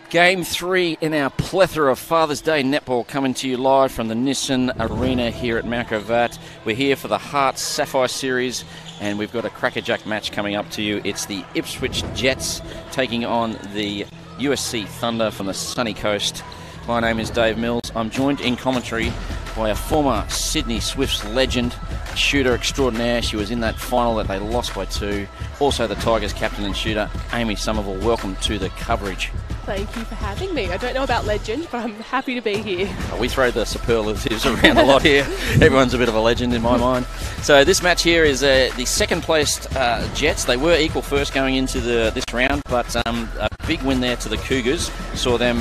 Game 3 in our plethora of Father's Day netball, coming to you live from the Nissan Arena here at Mount Gravatt. We're here for the Hearts Sapphire Series, and we've got a crackerjack match coming up to you. It's the Ipswich Jets taking on the USC Thunder from the sunny coast. My name is Dave Mills. I'm joined in commentary by a former Sydney Swifts legend, shooter extraordinaire. She was in that final that they lost by 2. Also the Tigers captain and shooter, Amy Somerville. Welcome to the coverage. Thank you for having me. I don't know about legend, but I'm happy to be here. We throw the superlatives around a lot here. Everyone's a bit of a legend in my mind. So this match here is the second-placed Jets. They were equal first going into this round, but a big win there to the Cougars saw them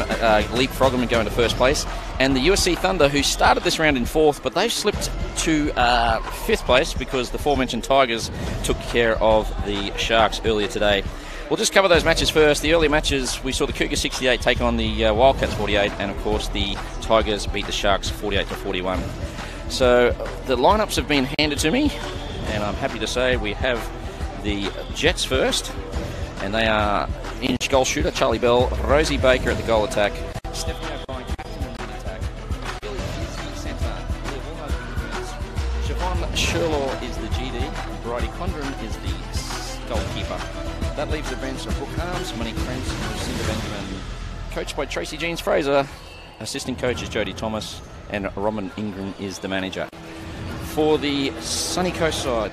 leapfrog them and go into first place. And the USC Thunder, who started this round in 4th, but they've slipped to 5th place because the aforementioned Tigers took care of the Sharks earlier today. We'll just cover those matches first. The early matches, we saw the Cougars 68 take on the Wildcats 48, and of course the Tigers beat the Sharks 48-41. So the lineups have been handed to me, and I'm happy to say we have the Jets first, and they are Inch goal shooter Charlie Bell, Rosie Baker at the goal attack, Stephanie O'Brien captain in the attack, Billy Izzy centre, Liv Allhard defence, Siobhan Sherlaw is the GD, and Bridie Condren is the goalkeeper. That leaves the bench of Brooke Harms, Monique Krentz, and Lucinda Benjamin. Coached by Tracy Jeans Fraser. Assistant coach is Jodie Thomas, and Robin Ingram is the manager. For the sunny coast side,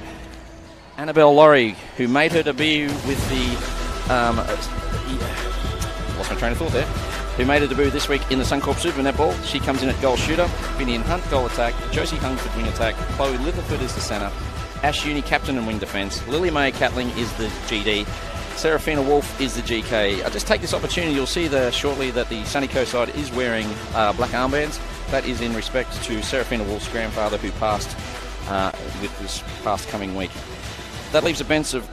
Annabelle Laurie, who made her debut with the... lost my train of thought there. Who made her debut this week in the Suncorp Super Netball. She comes in at goal shooter. Finian Hunt, goal attack. Josie Hungford, wing attack. Chloe Litherford is the centre. Ash Uni, captain and wing defence. Lily Mae Catling is the GD. Seraphina Wolf is the GK. I'll just take this opportunity. You'll see shortly that the Sunny Coast side is wearing black armbands. That is in respect to Seraphina Wolf's grandfather, who passed with this past coming week. That leaves a bench of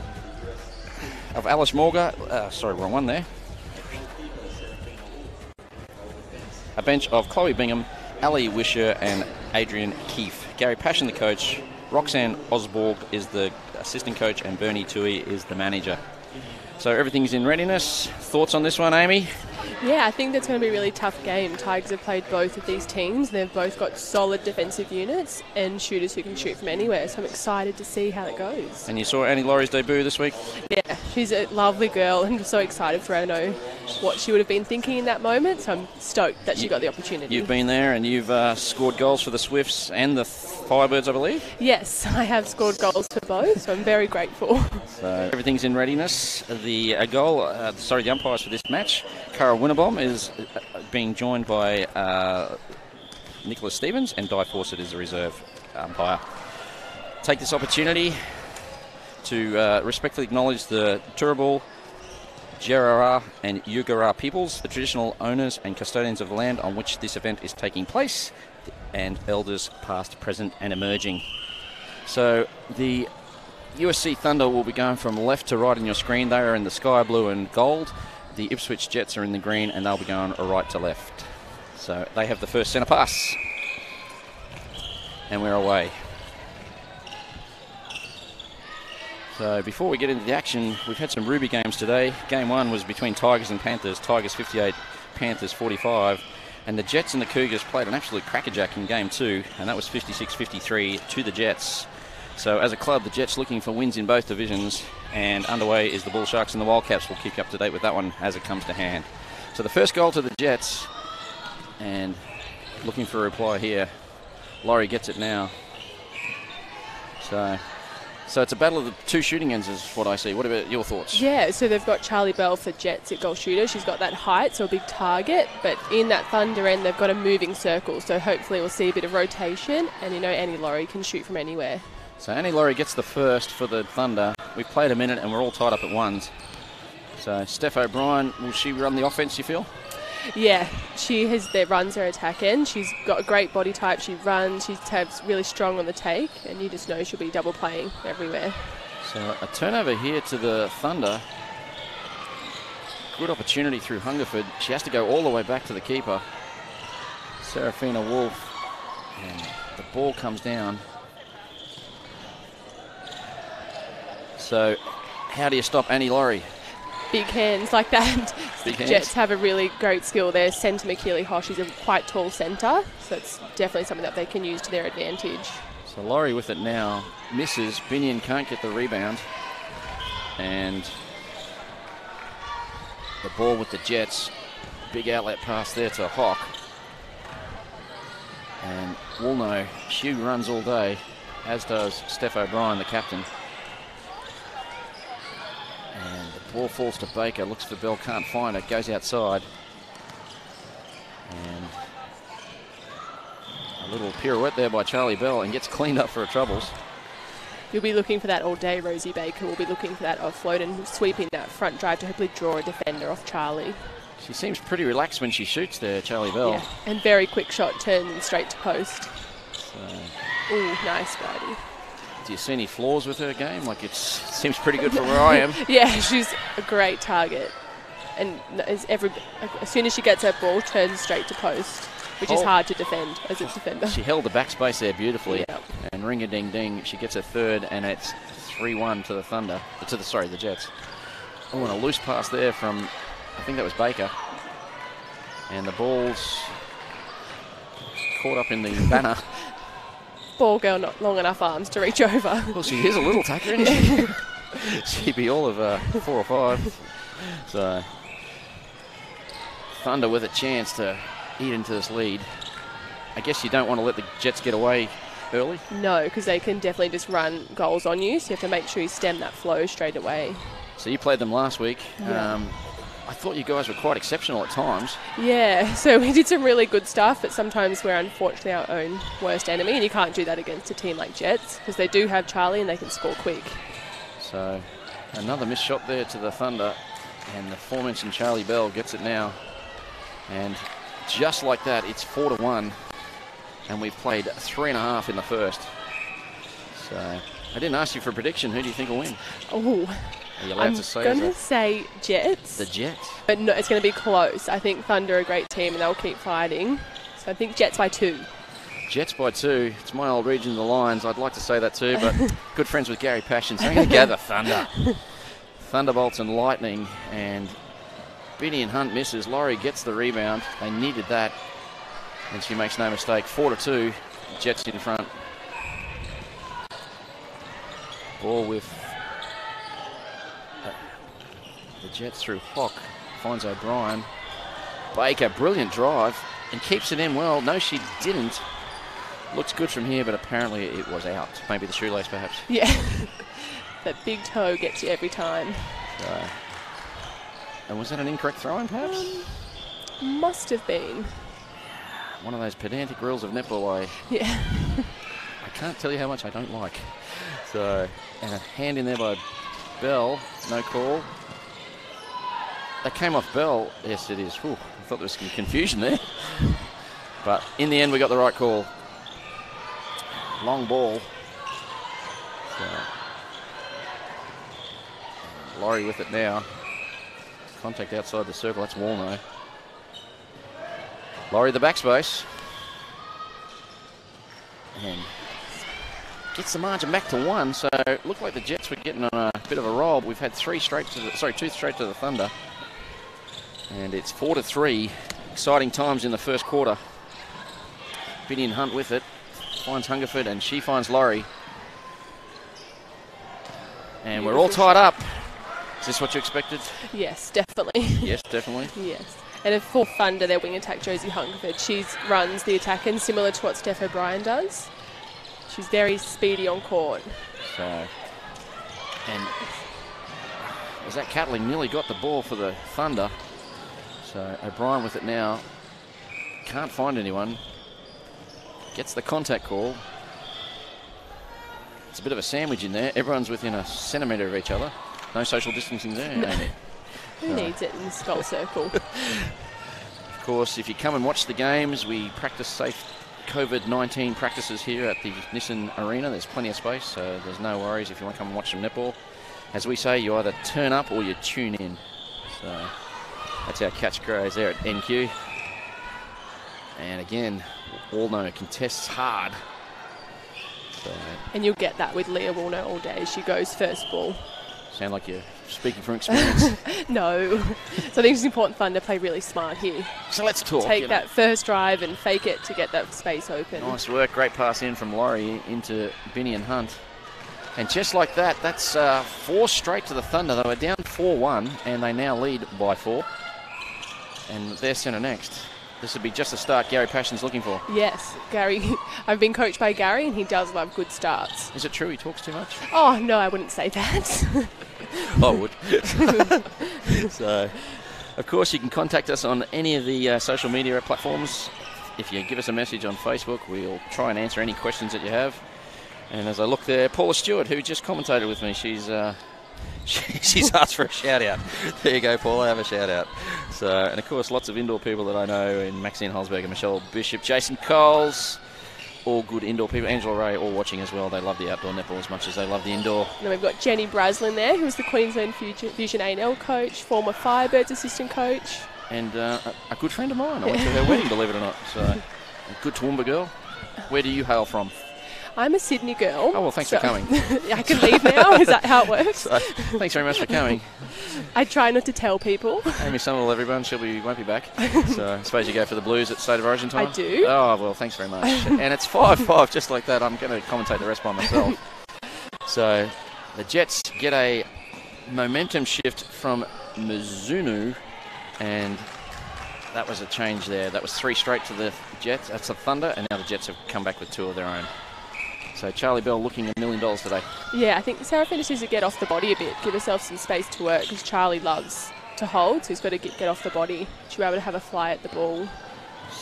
Alice Morga. Sorry, wrong one there. A bench of Chloe Bingham, Ali Wisher, and Adrian Keefe. Gary Passion, the coach. Roxanne Osborg is the assistant coach, and Bernie Tui is the manager. So everything's in readiness. Thoughts on this one, Amy? Yeah, I think that's going to be a really tough game. Tigers have played both of these teams. They've both got solid defensive units and shooters who can shoot from anywhere. So I'm excited to see how it goes. And you saw Annie Laurie's debut this week? Yeah, she's a lovely girl, and I'm so excited for her to know what she would have been thinking in that moment. So I'm stoked that she got the opportunity. You've been there, and you've scored goals for the Swifts and the Firebirds, I believe? Yes, I have scored goals for both, so I'm very grateful. So everything's in readiness. The umpires for this match, Cara Winnebaum is being joined by Nicholas Stevens, and Di Fawcett is the reserve umpire. Take this opportunity to respectfully acknowledge the Turrbal, Djerara and Yugara peoples, the traditional owners and custodians of the land on which this event is taking place, and elders past, present and emerging. So the USC Thunder will be going from left to right on your screen. They are in the sky blue and gold. The Ipswich Jets are in the green, and they'll be going right to left. So they have the first centre pass. And we're away. So before we get into the action, we've had some Ruby games today. Game 1 was between Tigers and Panthers. Tigers 58, Panthers 45. And the Jets and the Cougars played an absolute crackerjack in Game 2, and that was 56-53 to the Jets. So as a club, the Jets looking for wins in both divisions, and underway is the Bull Sharks and the Wildcats. We'll keep you up to date with that one as it comes to hand. So the first goal to the Jets, and looking for a reply here. Laurie gets it now. So it's a battle of the two shooting ends is what I see. What about your thoughts? Yeah, so they've got Charlie Bell for Jets at goal shooter. She's got that height, so a big target. But in that Thunder end, they've got a moving circle. So hopefully we'll see a bit of rotation. And Annie Laurie can shoot from anywhere. So Annie Laurie gets the first for the Thunder. We've played a minute and we're all tied up at ones. So Steph O'Brien, will she run the offence, you feel? Yeah, she runs her attack end. She's got a great body type. She runs. She's really strong on the take, and you just know she'll be double playing everywhere. So a turnover here to the Thunder. Good opportunity through Hungerford. She has to go all the way back to the keeper, Seraphina Wolf, and the ball comes down. So how do you stop Annie Laurie? Big hands like that. Big hands. Jets have a really great skill there. Centre McKeely Hosh is a quite tall centre, so it's definitely something that they can use to their advantage. So Laurie with it now. Misses. Binion can't get the rebound. And the ball with the Jets. Big outlet pass there to Hock. And Woolnough, she runs all day, as does Steph O'Brien, the captain. And the ball falls to Baker, looks for Bell, can't find it, goes outside. And a little pirouette there by Charlie Bell and gets cleaned up for her troubles. You'll be looking for that all day. Rosie Baker will be looking for that offload and sweeping that front drive to hopefully draw a defender off Charlie. She seems pretty relaxed when she shoots there, Charlie Bell. Yeah, and very quick shot, turns straight to post. So, ooh, nice, Brady. do you see any flaws with her game? Like, it seems pretty good for where I am. Yeah, she's a great target. And as soon as she gets her ball, turns straight to post, which is hard to defend as a defender. She held the backspace there beautifully. Yep. And ring-a-ding-ding, she gets a third, and it's 3-1 to the Thunder. The Jets. Oh, and a loose pass there from, I think that was Baker. And the ball's caught up in the banner. Ball girl not long enough arms to reach over. Well, she is a little tacker, isn't she? She'd be all of 4 or 5. So, Thunder with a chance to eat into this lead. I guess you don't want to let the Jets get away early. No, because they can definitely just run goals on you, so you have to make sure you stem that flow straight away. So you played them last week. Yeah. I thought you guys were quite exceptional at times. Yeah, so we did some really good stuff, but sometimes we're unfortunately our own worst enemy, and you can't do that against a team like Jets, because they do have Charlie and they can score quick. So another missed shot there to the Thunder, and the aforementioned Charlie Bell gets it now. And just like that, it's 4-1, and we've played 3.5 in the first. So I didn't ask you for a prediction. Who do you think will win? Oh, Are you allowed I'm to say going to say Jets. the Jets? But no, it's going to be close. I think Thunder are a great team and they'll keep fighting. So I think Jets by 2. Jets by 2. It's my old region, the Lions. I'd like to say that too, but good friends with Gary Passion. So I'm going to go the Thunder. Thunderbolts and Lightning, and Biddy and Hunt misses. Laurie gets the rebound. They needed that, and she makes no mistake. 4-2. Jets in front. Ball with the Jets through Hock. Finds O'Brien. Baker, brilliant drive, and keeps it in well. No, she didn't. Looks good from here, but apparently it was out. Maybe the shoelace, perhaps. Yeah. That big toe gets you every time. So, and was that an incorrect throw-in, perhaps? Must have been. One of those pedantic rules of netball Yeah. I can't tell you how much I don't like. So, and a hand in there by Bell. No call. That came off Bell. Yes, it is. Whew, I thought there was some confusion there. But in the end, we got the right call. Long ball. So, Laurie with it now. Contact outside the circle. That's Woolnough. Laurie the backspace. And gets the margin back to 1. So it looked like the Jets were getting on a bit of a roll. We've had 2 straight to the Thunder. And it's 4-3. Exciting times in the first quarter. Biddy and Hunt with it. Finds Hungerford, and she finds Laurie. And we're all tied up. Is this what you expected? Yes, definitely. Yes, definitely. Yes. And if for Thunder, their wing attack, Josie Hungerford, she runs the attack, and similar to what Steph O'Brien does. She's very speedy on court. So, and as that Catling nearly got the ball for the Thunder. So O'Brien with it now. Can't find anyone. Gets the contact call. It's a bit of a sandwich in there. Everyone's within a centimetre of each other. No social distancing there. No. Who needs it in the skull circle? Of course, if you come and watch the games, we practice safe COVID-19 practices here at the Nissan Arena. There's plenty of space, so there's no worries if you want to come and watch some netball. As we say, you either turn up or you tune in. So that's our catchphrase there at NQ. And again, Woolnough contests hard. So, and you'll get that with Leah Woolnough all day. She goes first ball. Sound like you're speaking from experience. No. So I think it's important Thunder play really smart here. So let's talk. Take that first drive and fake it to get that space open. Nice work. Great pass in from Laurie into Binny and Hunt. And just like that, that's 4 straight to the Thunder. They were down 4-1, and they now lead by 4. And they're centre next. This would be just the start Gary Passion's looking for. Yes, Gary. I've been coached by Gary, and he does love good starts. Is it true he talks too much? Oh, no, I wouldn't say that. I would. So, of course, you can contact us on any of the social media platforms. If you give us a message on Facebook, we'll try and answer any questions that you have. And as I look there, Paula Stewart, who just commentated with me, she's asked for a shout out. There you go, Paula, have a shout out. So, and of course, lots of indoor people that I know in Maxine Holzberger, Michelle Bishop, Jason Coles, all good indoor people. Angela Ray, all watching as well. They love the outdoor netball as much as they love the indoor. And then we've got Jenny Braslin there, who's the Queensland Fusion A&L coach, former Firebirds assistant coach. And a good friend of mine. I went to her wedding, believe it or not. So, a good Toowoomba girl. Where do you hail from? I'm a Sydney girl. Oh, well, thanks for coming. I can leave now? Is that how it works? So, thanks very much for coming. I try not to tell people. Amy Somerville, everyone. Won't be back. So I suppose you go for the Blues at State of Origin time? I do. Oh, well, thanks very much. And it's 5-5, just like that. I'm going to commentate the rest by myself. So the Jets get a momentum shift from Mizuno, and that was a change there. That was 3 straight to the Jets. That's the Thunder, and now the Jets have come back with 2 of their own. So Charlie Bell looking $1 million today. Yeah, I think Sarah Finnish needs to get off the body a bit, give herself some space to work, because Charlie loves to hold, so he's got to get off the body. She'll be able to have a fly at the ball.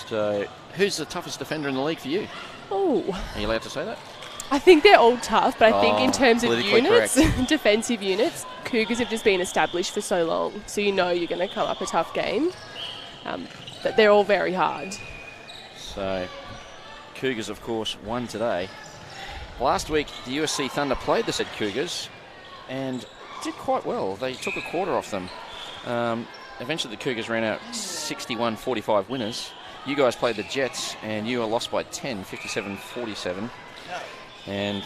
So who's the toughest defender in the league for you? Oh. Are you allowed to say that? I think they're all tough, but I think in terms of politically units, defensive units, Cougars have just been established for so long, so you know you're going to come up a tough game. But they're all very hard. So Cougars, of course, won today. Last week, the USC Thunder played the said Cougars and did quite well. They took a quarter off them. Eventually, the Cougars ran out 61-45 winners. You guys played the Jets, and you were lost by 10, 57-47. And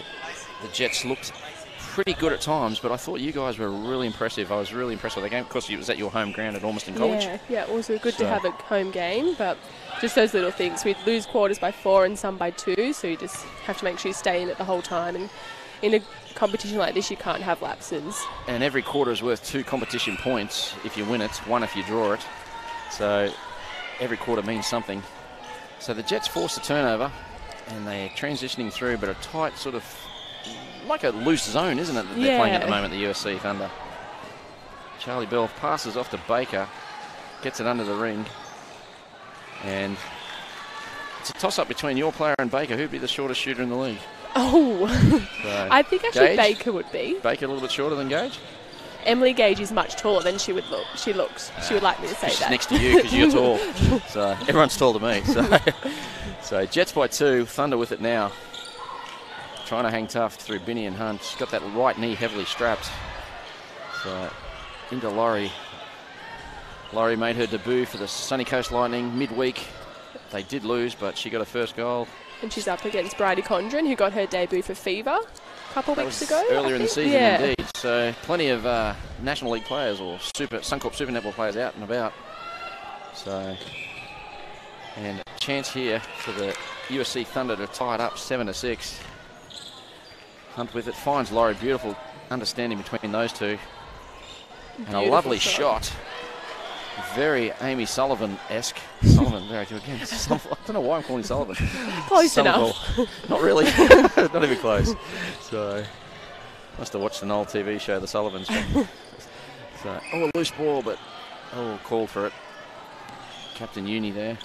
the Jets looked pretty good at times, but I thought you guys were really impressive. I was really impressed with the game. Of course, it was at your home ground at Ormiston College. Yeah, also good to have a home game, but just those little things. We'd lose quarters by 4 and some by 2, so you just have to make sure you stay in it the whole time. And in a competition like this, you can't have lapses. And every quarter is worth 2 competition points if you win it, 1 if you draw it. So every quarter means something. So the Jets forced a turnover, and they're transitioning through, but a tight sort of, like a loose zone, isn't it, that they're playing at the moment, the USC Thunder. Charlie Bell passes off to Baker, gets it under the ring, and it's a toss-up between your player and Baker. Who'd be the shortest shooter in the league? Oh, So, I think actually Gage? Baker would be. Baker a little bit shorter than Gage? Emily Gage is much taller than she would look. She looks. She would like me to say She's that. next to you because you're tall. So everyone's tall to me. So Jets by 2, Thunder with it now. Trying to hang tough through Binny and Hunt. She's got that right knee heavily strapped. So into Laurie. Laurie made her debut for the Sunny Coast Lightning midweek. They did lose, but she got her first goal. And she's up against Bridie Condren, who got her debut for Fever a couple That weeks was ago. earlier in the season, yeah. indeed. So plenty of National League players or Suncorp Super Netball players out and about. So, and a chance here for the USC Thunder to tie it up 7-6. Hunt with it, finds Laurie. Beautiful understanding between those two. And a lovely shot. Very Amy Sullivan-esque. Sullivan, very good again. I don't know why I'm calling Sullivan. Close enough. Not really. Not even close. So, must have watched an old TV show, The Sullivans. So, a loose ball, but called for it. Captain Uni there.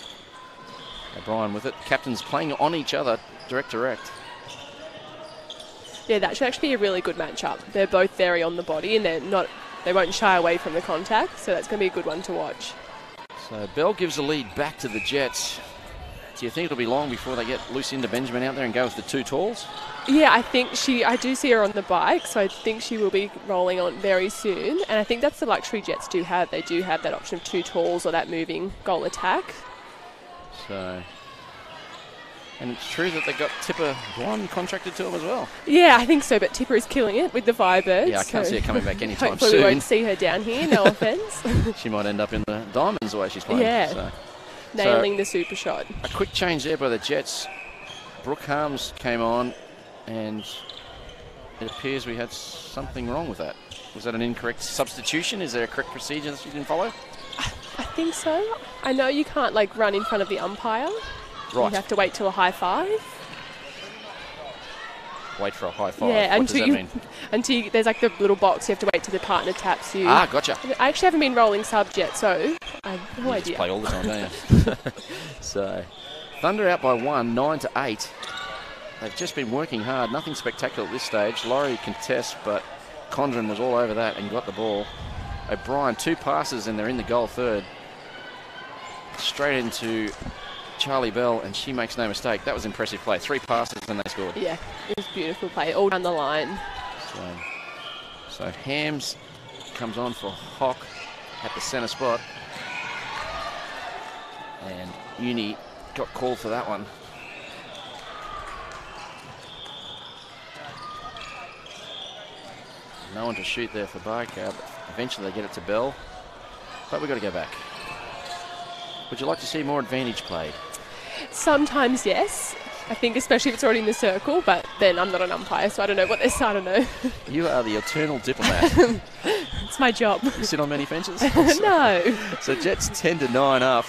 O'Brien with it. Captains playing on each other, direct. Yeah, that should actually be a really good matchup. They're both very on the body, and they won't shy away from the contact, so that's going to be a good one to watch. So Bell gives the lead back to the Jets. Do you think it'll be long before they get Lucinda Benjamin out there and go with the 2 talls? Yeah, I do see her on the bike, so I think she will be rolling on very soon. And I think that's the luxury Jets do have. They do have that option of 2 talls or that moving goal attack. So And it's true that they got Tipper Blonde contracted to them as well. Yeah, I think so, but Tipper is killing it with the Firebirds. Yeah, I can't see her coming back anytime hopefully soon. we won't see her down here, no offence. She might end up in the Diamonds the way she's playing. Yeah. So. Nailing the super shot. A quick change there by the Jets. Brooke Harms came on, and it appears we had something wrong with that. Was that an incorrect substitution? Is there a correct procedure that you didn't follow? I think so. I know you can't run in front of the umpire. Right. You have to wait till a high five. Wait for a high five. Yeah, what does that mean? until there's the little box. You have to wait till the partner taps you. Ah, gotcha. I actually haven't been rolling subs yet, so I have no You just idea. play all the time, don't you? So, Thunder out by 1, 9-8. They've just been working hard. Nothing spectacular at this stage. Laurie contests, but Condren was all over that and got the ball. O'Brien, 2 passes and they're in the goal third. Straight into Charlie Bell, and she makes no mistake. That was impressive play. 3 passes and they scored. Yeah, it was beautiful play all down the line. So Hams comes on for Hock at the centre spot. And Uni got called for that one. No one to shoot there for Barker, but eventually they get it to Bell. But we've got to go back. Would you like to see more advantage played? Sometimes, yes. I think especially if it's already in the circle, but then I'm not an umpire, so I don't know what this. I don't know. You are the eternal diplomat. It's my job. You sit on many fences? No. So Jets 10-9 up.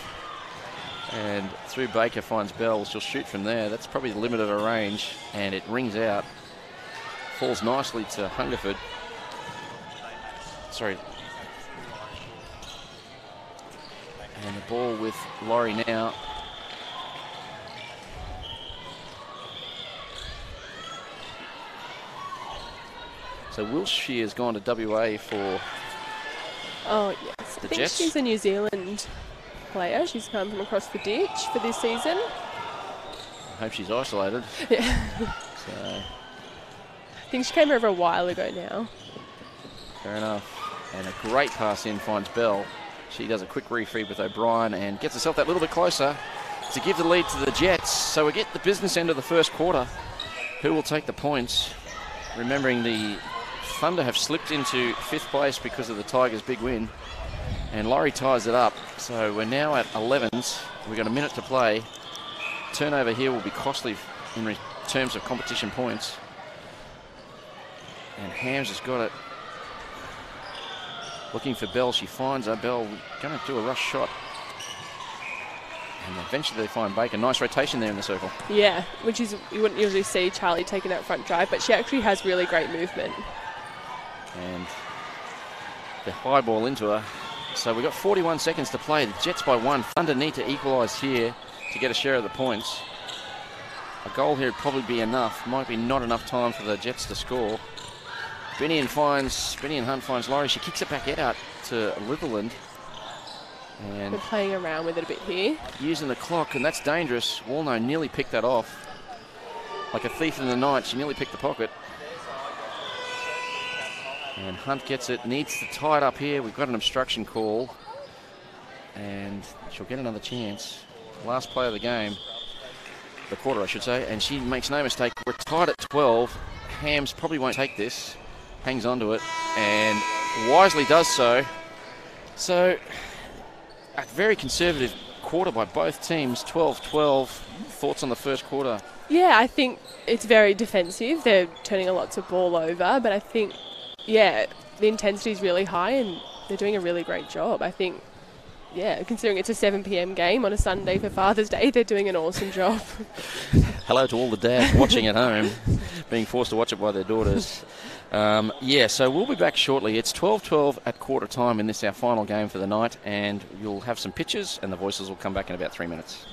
And through Baker finds Bell. She'll shoot from there. That's probably the limit of her range. And it rings out. Falls nicely to Hungerford. Sorry. And the ball with Laurie now. So Wilshire has gone to WA for Oh, yes. I the think Jets. she's a New Zealand player. She's come from across the ditch for this season. I hope she's isolated. Yeah. So, I think she came over a while ago now. fair enough. And a great pass in finds Bell. She does a quick refeed with O'Brien and gets herself that little bit closer to give the lead to the Jets. So we get the business end of the first quarter. Who will take the points? Remembering the Thunder have slipped into 5th place because of the Tigers' big win. And Laurie ties it up. So we're now at 11s. We've got a minute to play. Turnover here will be costly in terms of competition points. And Hams has got it. Looking for Bell. She finds her. Bell going to do a rush shot. And eventually they find Baker. Nice rotation there in the circle. Yeah, which is, you wouldn't usually see Charlie taking that front drive, but she actually has really great movement. And the high ball into her. So we've got 41 seconds to play. The Jets by 1. Thunder need to equalise here to get a share of the points. A goal here would probably be enough. Might be not enough time for the Jets to score. Benny and Hunt finds Laurie. She kicks it back out to Litherland. And We're playing around with it a bit here. using the clock, and that's dangerous. Walno nearly picked that off. Like a thief in the night, she nearly picked the pocket. And Hunt gets it, needs to tie it up here. We've got an obstruction call. And she'll get another chance. Last play of the game. The quarter, I should say. And she makes no mistake. We're tied at 12. Hams probably won't take this. Hangs onto it. And wisely does so. So, a very conservative quarter by both teams. 12-12. Thoughts on the first quarter? Yeah, I think it's very defensive. They're turning a lot of ball over, but I think, yeah, the intensity is really high and they're doing a really great job. I think, yeah, considering it's a 7 p.m. game on a Sunday for Father's Day, they're doing an awesome job. Hello to all the dads watching at home, being forced to watch it by their daughters. So we'll be back shortly. It's 12-12 at quarter time in this, our final game for the night, and you'll have some pictures and the voices will come back in about 3 minutes.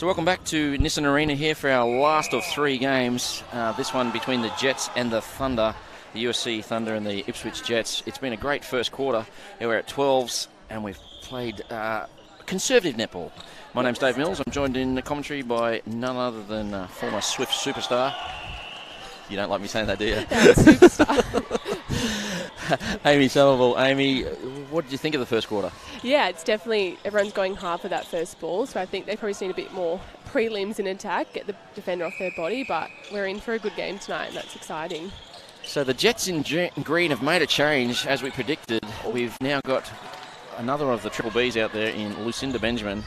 So welcome back to Nissan Arena here for our last of 3 games. This one between the Jets and the Thunder, the USC Thunder and the Ipswich Jets. It's been a great first quarter. We're at 12s and we've played conservative netball. My name's Dave Mills. I'm joined in the commentary by none other than former Swift superstar. You don't like me saying that, do you? Superstar. Amy Somerville. Amy, what did you think of the first quarter? Yeah, it's definitely, everyone's going hard for that first ball, so I think they probably just need a bit more prelims in attack, get the defender off their body, but we're in for a good game tonight, and that's exciting. So the Jets in green have made a change, as we predicted. We've now got another of the Triple Bs out there in Lucinda Benjamin.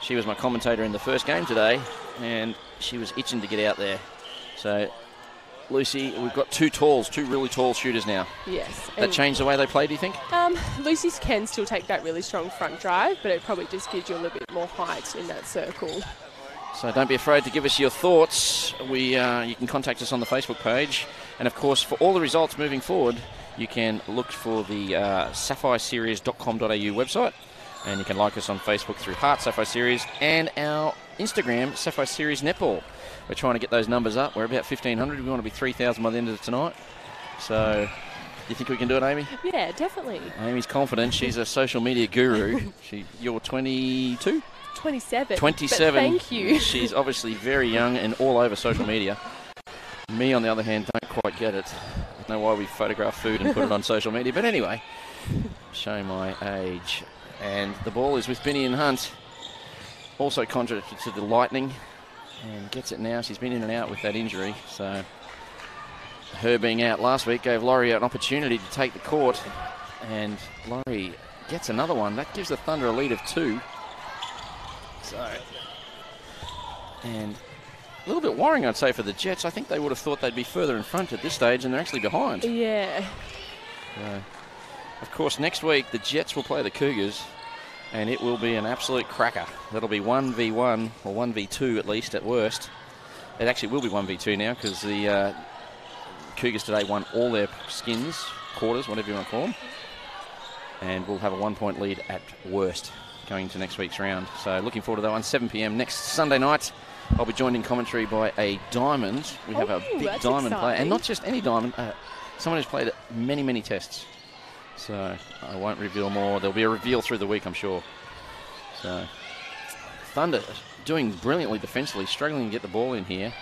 She was my commentator in the first game today, and she was itching to get out there. So, Lucy, we've got 2 really tall shooters now. Yes. That changed the way they play, do you think? Lucy can still take that really strong front drive, but it probably just gives you a little bit more height in that circle. So don't be afraid to give us your thoughts. You can contact us on the Facebook page. And, of course, for all the results moving forward, you can look for the sapphireseries.com.au website. And you can like us on Facebook through Heart Sapphire Series and our Instagram, Sapphire Series Netball. We're trying to get those numbers up. We're about 1,500. We want to be 3,000 by the end of tonight. So, do you think we can do it, Amy? Yeah, definitely. Amy's confident. She's a social media guru. You're 22? 27. 27. But thank you. She's obviously very young and all over social media. Me, on the other hand, don't quite get it. I don't know why we photograph food and put it on social media. But anyway, showing my age. And the ball is with Binion Hunt. Also contracted to the Lightning. And gets it now. She's been in and out with that injury. So her being out last week gave Laurie an opportunity to take the court. And Laurie gets another one. That gives the Thunder a lead of 2. So, and a little bit worrying, I'd say, for the Jets. I think they would have thought they'd be further in front at this stage, and they're actually behind. Yeah. Of course, next week the Jets will play the Cougars, and it will be an absolute cracker. That'll be 1v1, or 1v2 at least, at worst. It actually will be 1v2 now, because the Cougars today won all their skins, quarters, whatever you want to call them. And we'll have a 1-point lead at worst going into next week's round. So looking forward to that one. 7 p.m. next Sunday night. I'll be joined in commentary by a diamond. We have a big diamond player. And not just any diamond, someone who's played many, many tests. So I won't reveal more. There'll be a reveal through the week, I'm sure. So Thunder doing brilliantly defensively, struggling to get the ball in here.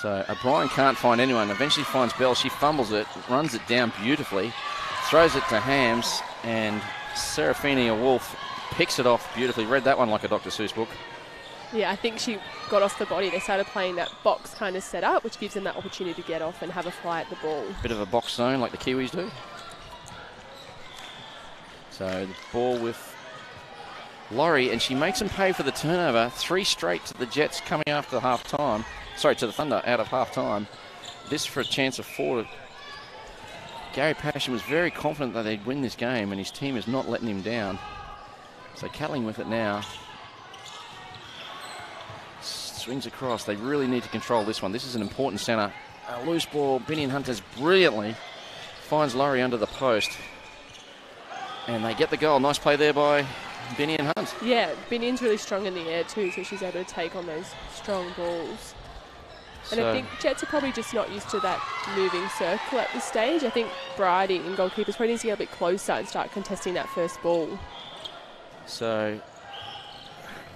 So O'Brien can't find anyone. Eventually finds Bell. She fumbles it, runs it down beautifully, throws it to Hams, and Serafina Wolf picks it off beautifully. Read that one like a Dr. Seuss book. Yeah, I think she got off the body. They started playing that box kind of setup, which gives them that opportunity to get off and have a fly at the ball. Bit of a box zone like the Kiwis do. So the ball with Laurie, and she makes them pay for the turnover. 3 straight to the Jets coming after half time. Sorry, to the Thunder out of half time. This for a chance of 4. Gary Passion was very confident that they'd win this game, and his team is not letting him down. So Catling with it now. Swings across. They really need to control this one. This is an important centre. A loose ball. Binion Hunt does brilliantly. Finds Laurie under the post. And they get the goal. Nice play there by Binion Hunt. Yeah, Binion's really strong in the air too, so she's able to take on those strong balls. And I think Jets are probably just not used to that moving circle at this stage. I think Bridie and goalkeepers probably need to get a bit closer and start contesting that first ball. So,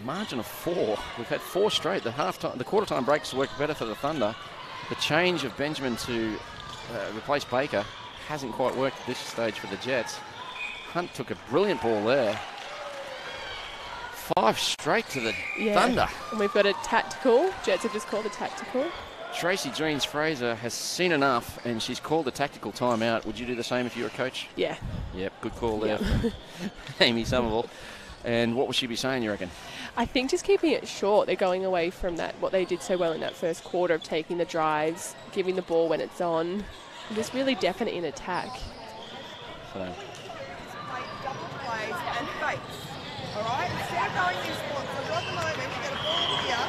margin of 4. We've had 4 straight. The quarter time breaks worked better for the Thunder. The change of Benjamin to replace Baker hasn't quite worked at this stage for the Jets. Hunt took a brilliant ball there. 5 straight to the Thunder. And we've got a tactical. Jets have just called a tactical. Tracy Dreens-Fraser has seen enough, and she's called a tactical timeout. Would you do the same if you were a coach? Yeah. Yep, good call there from Amy Somerville. And what would she be saying, you reckon? I think just keeping it short. They're going away from that, what they did so well in that first quarter of taking the drives, giving the ball when it's on, and just really definite in attack. So. Plays and fakes. All right, instead of going in sports, so at the moment we get a ball here,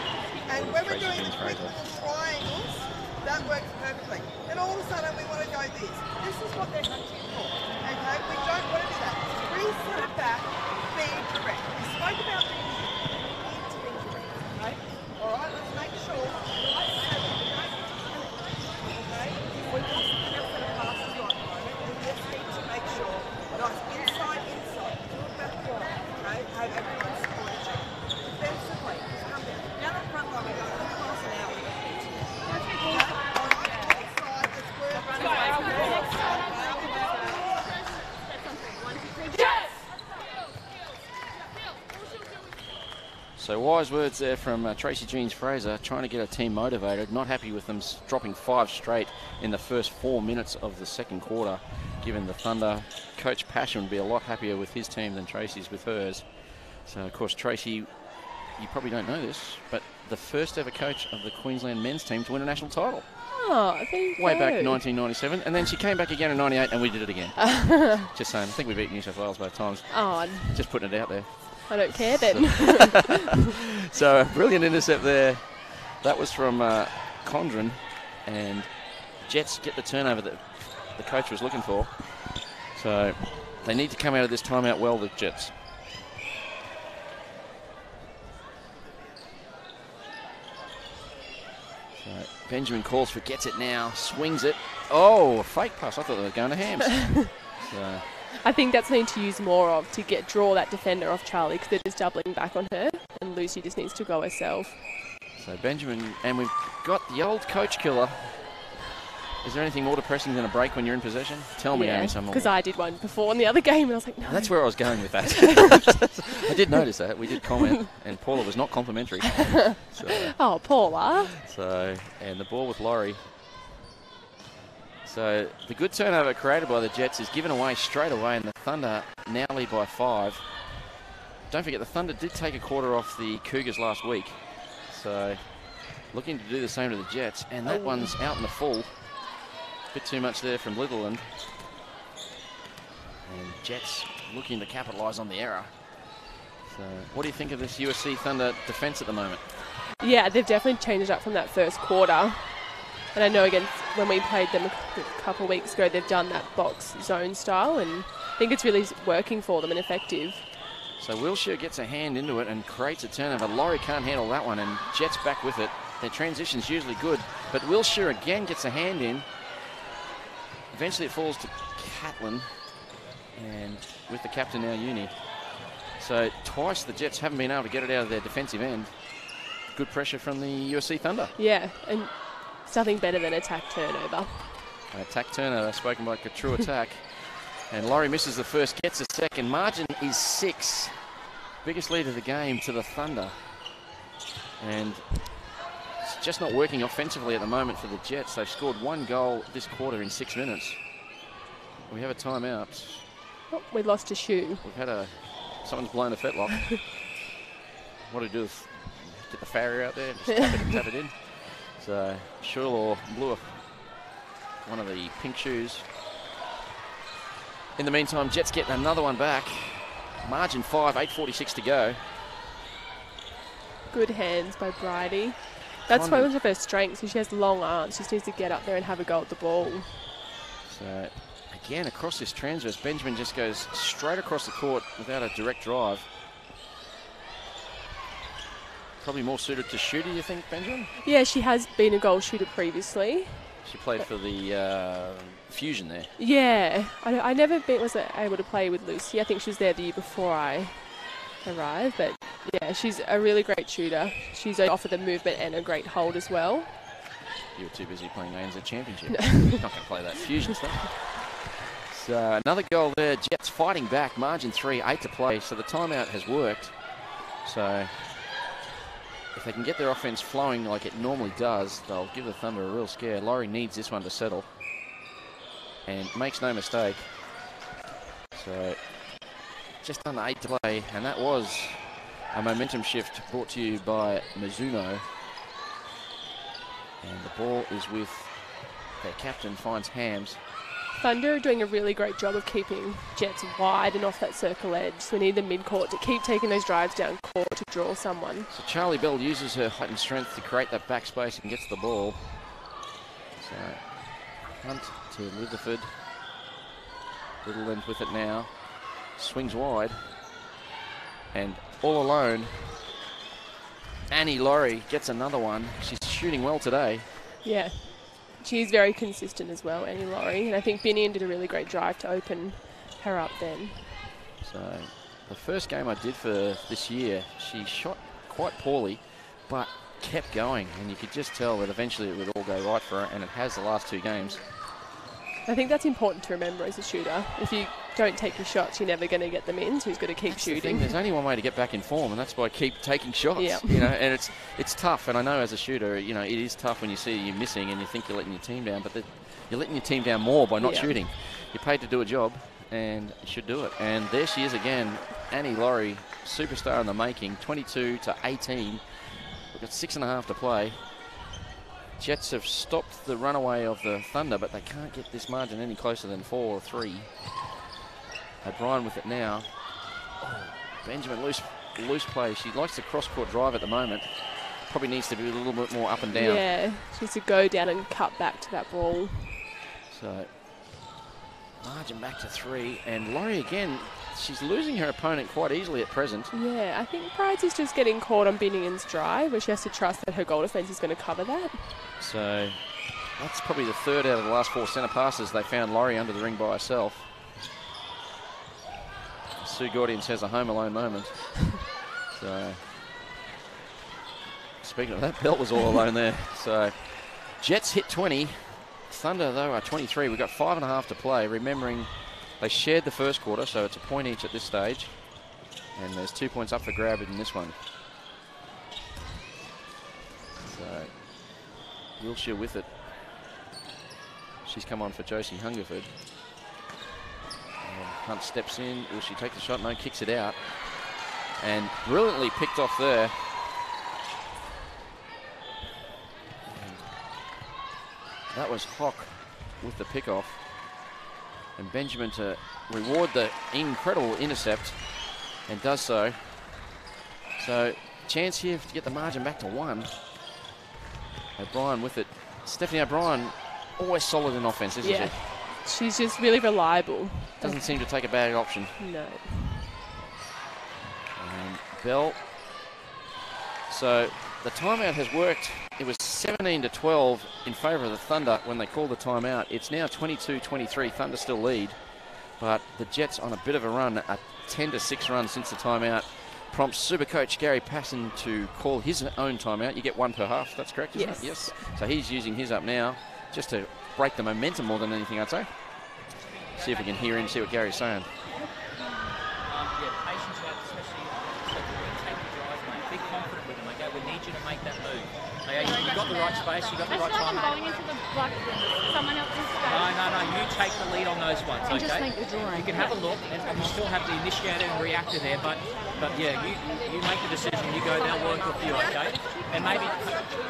and when we're doing the quick little triangles, that works perfectly. Then all of a sudden we want to go this. This is what they're hunting for. Okay, we don't want to do that. Reset it back, be direct. We spoke about being need to be direct. Okay, So wise words there from Tracy Jeans-Fraser, trying to get her team motivated. Not happy with them dropping 5 straight in the first 4 minutes of the second quarter. Given the Thunder, Coach Passion would be a lot happier with his team than Tracy's with hers. So, of course, Tracy, you probably don't know this, but the first ever coach of the Queensland men's team to win a national title. Oh, there you Way go. back in 1997, and then she came back again in 98, and we did it again. Just saying, I think we beat New South Wales both times. Oh, Just putting it out there. I don't care then. So a brilliant intercept there. That was from Condren, and Jets get the turnover that the coach was looking for. So they need to come out of this timeout well, the Jets. So Benjamin calls for gets it now, swings it. Oh, a fake pass. I thought they were going to Hams. So I think that's something to use more of to draw that defender off Charlie, because they're just doubling back on her, and Lucy just needs to go herself. So Benjamin, and we've got the old coach killer. Is there anything more depressing than a break when you're in possession? Tell me, Amy. Because I did one before in the other game, and I was like, no. That's where I was going with that. I did notice that. We did comment, and Paula was not complimentary. Oh, Paula. So, and the ball with Laurie. So the good turnover created by the Jets is given away straight away, and the Thunder now lead by 5. Don't forget, the Thunder did take a quarter off the Cougars last week. So looking to do the same to the Jets, and that one's out in the full. Bit too much there from Litherland. And Jets looking to capitalise on the error. So what do you think of this USC Thunder defence at the moment? Yeah, they've definitely changed it up from that first quarter. And I know against when we played them a couple of weeks ago, they've done that box zone style, and I think it's really working for them and effective. So Wilshire gets a hand into it and creates a turnover. Laurie can't handle that one, and Jets back with it. Their transition's usually good, but Wilshire again gets a hand in. Eventually it falls to Catlin, and with the captain now, Uni. So twice the Jets haven't been able to get it out of their defensive end. Good pressure from the USC Thunder. Yeah, and it's nothing better than attack turnover. Attack turnover, spoken by True Attack. And Laurie misses the first, gets the second. Margin is 6. Biggest lead of the game to the Thunder. And it's just not working offensively at the moment for the Jets. They've scored 1 goal this quarter in 6 minutes. We have a timeout. Oh, we lost a shoe. We've had someone's blown a fetlock. What do we do? Get the farrier out there and just tap it in. So Shurlaw blew one of the pink shoes. In the meantime, Jets get another one back. Margin 5, 8:46 to go. Good hands by Bridie. That's one of her strengths. She has long arms. She just needs to get up there and have a go at the ball. So again, across this transverse, Benjamin just goes straight across the court without a direct drive. Probably more suited to shooter, you think, Benjamin? Yeah, she has been a goal shooter previously. She played for the Fusion there. Yeah, I never was able to play with Lucy. I think she was there the year before I arrived, but yeah, she's a really great shooter. She's offered the movement and a great hold as well. You were too busy playing ANZ Championship. Not going to play that Fusion stuff. So another goal there. Jets fighting back. Margin 3, 8 to play. So the timeout has worked. So if they can get their offense flowing like it normally does, they'll give the Thunder a real scare. Laurie needs this one to settle. And makes no mistake. So just under 8 to play. And that was a momentum shift brought to you by Mizuno. And the ball is with their captain, finds Hams. Thunder are doing a really great job of keeping Jets wide and off that circle edge. So we need the mid-court to keep taking those drives down court to draw someone. So Charlie Bell uses her height and strength to create that backspace and gets the ball. So Hunt to Litherford. Little length with it now. Swings wide. And all alone, Annie Laurie gets another one. She's shooting well today. Yeah. She's very consistent as well, Annie Laurie. And I think Binion did a really great drive to open her up then. So the first game I did for this year, she shot quite poorly, but kept going. And you could just tell that eventually it would all go right for her, and it has the last 2 games. I think that's important to remember as a shooter. If you don't take your shots, you're never going to get them in, so he's got to keep shooting. There's only one way to get back in form, and that's by keep taking shots. Yeah. You know, and it's tough. And I know as a shooter, you know, it is tough when you see you're missing and you think you're letting your team down, but you're letting your team down more by not shooting. You're paid to do a job, and you should do it. And there she is again, Annie Laurie, superstar in the making, 22-18. We've got 6.5 to play. Jets have stopped the runaway of the Thunder, but they can't get this margin any closer than 4 or 3. O'Brien with it now. Oh, Benjamin, loose play. She likes the cross-court drive at the moment. Probably needs to be a little bit more up and down. Yeah, she needs to go down and cut back to that ball. So, margin back to 3. And Laurie again, she's losing her opponent quite easily at present. Yeah, I think Prides is just getting caught on Binningen's drive, where she has to trust that her goal defence is going to cover that. So, that's probably the third out of the last 4 centre passes. They found Laurie under the ring by herself. Sue Gordians has a home alone moment. So, speaking of that, Bell was all alone there. So, Jets hit 20. Thunder, though, are 23. We've got 5.5 to play. Remembering they shared the first quarter, so it's a point each at this stage. And there's 2 points up for grab in this one. So, Wilshire with it. She's come on for Josie Hungerford. And Hunt steps in. Will she take the shot? No, kicks it out. And brilliantly picked off there. And that was Hock with the pick-off. And Benjamin to reward the incredible intercept, and does so. So, chance here to get the margin back to 1. O'Brien with it. Stephanie O'Brien, always solid in offense, isn't she? She's just really reliable. Doesn't seem to take a bad option. No. And Bell. So, the timeout has worked. It was 17-12 in favour of the Thunder when they called the timeout. It's now 22-23. Thunder still lead. But the Jets on a bit of a run, a 10-6 run since the timeout, prompts Supercoach Gary Passon to call his own timeout. You get 1 per half, that's correct, isn't it? Yes. So he's using his up now just to break the momentum more than anything, I'd say. See if we can hear him, see what Gary's saying. Patience out, especially take the drive, mate. Be confident with them, okay? We need you to make that move. Okay, you got the right space, you got the right time. Going into the someone else's space. No. You take the lead on those ones, And okay? just make the drawing. You can have a look, and you still have the initiator and reactor there, but yeah, you make the decision. You go, they'll work with you, okay? And maybe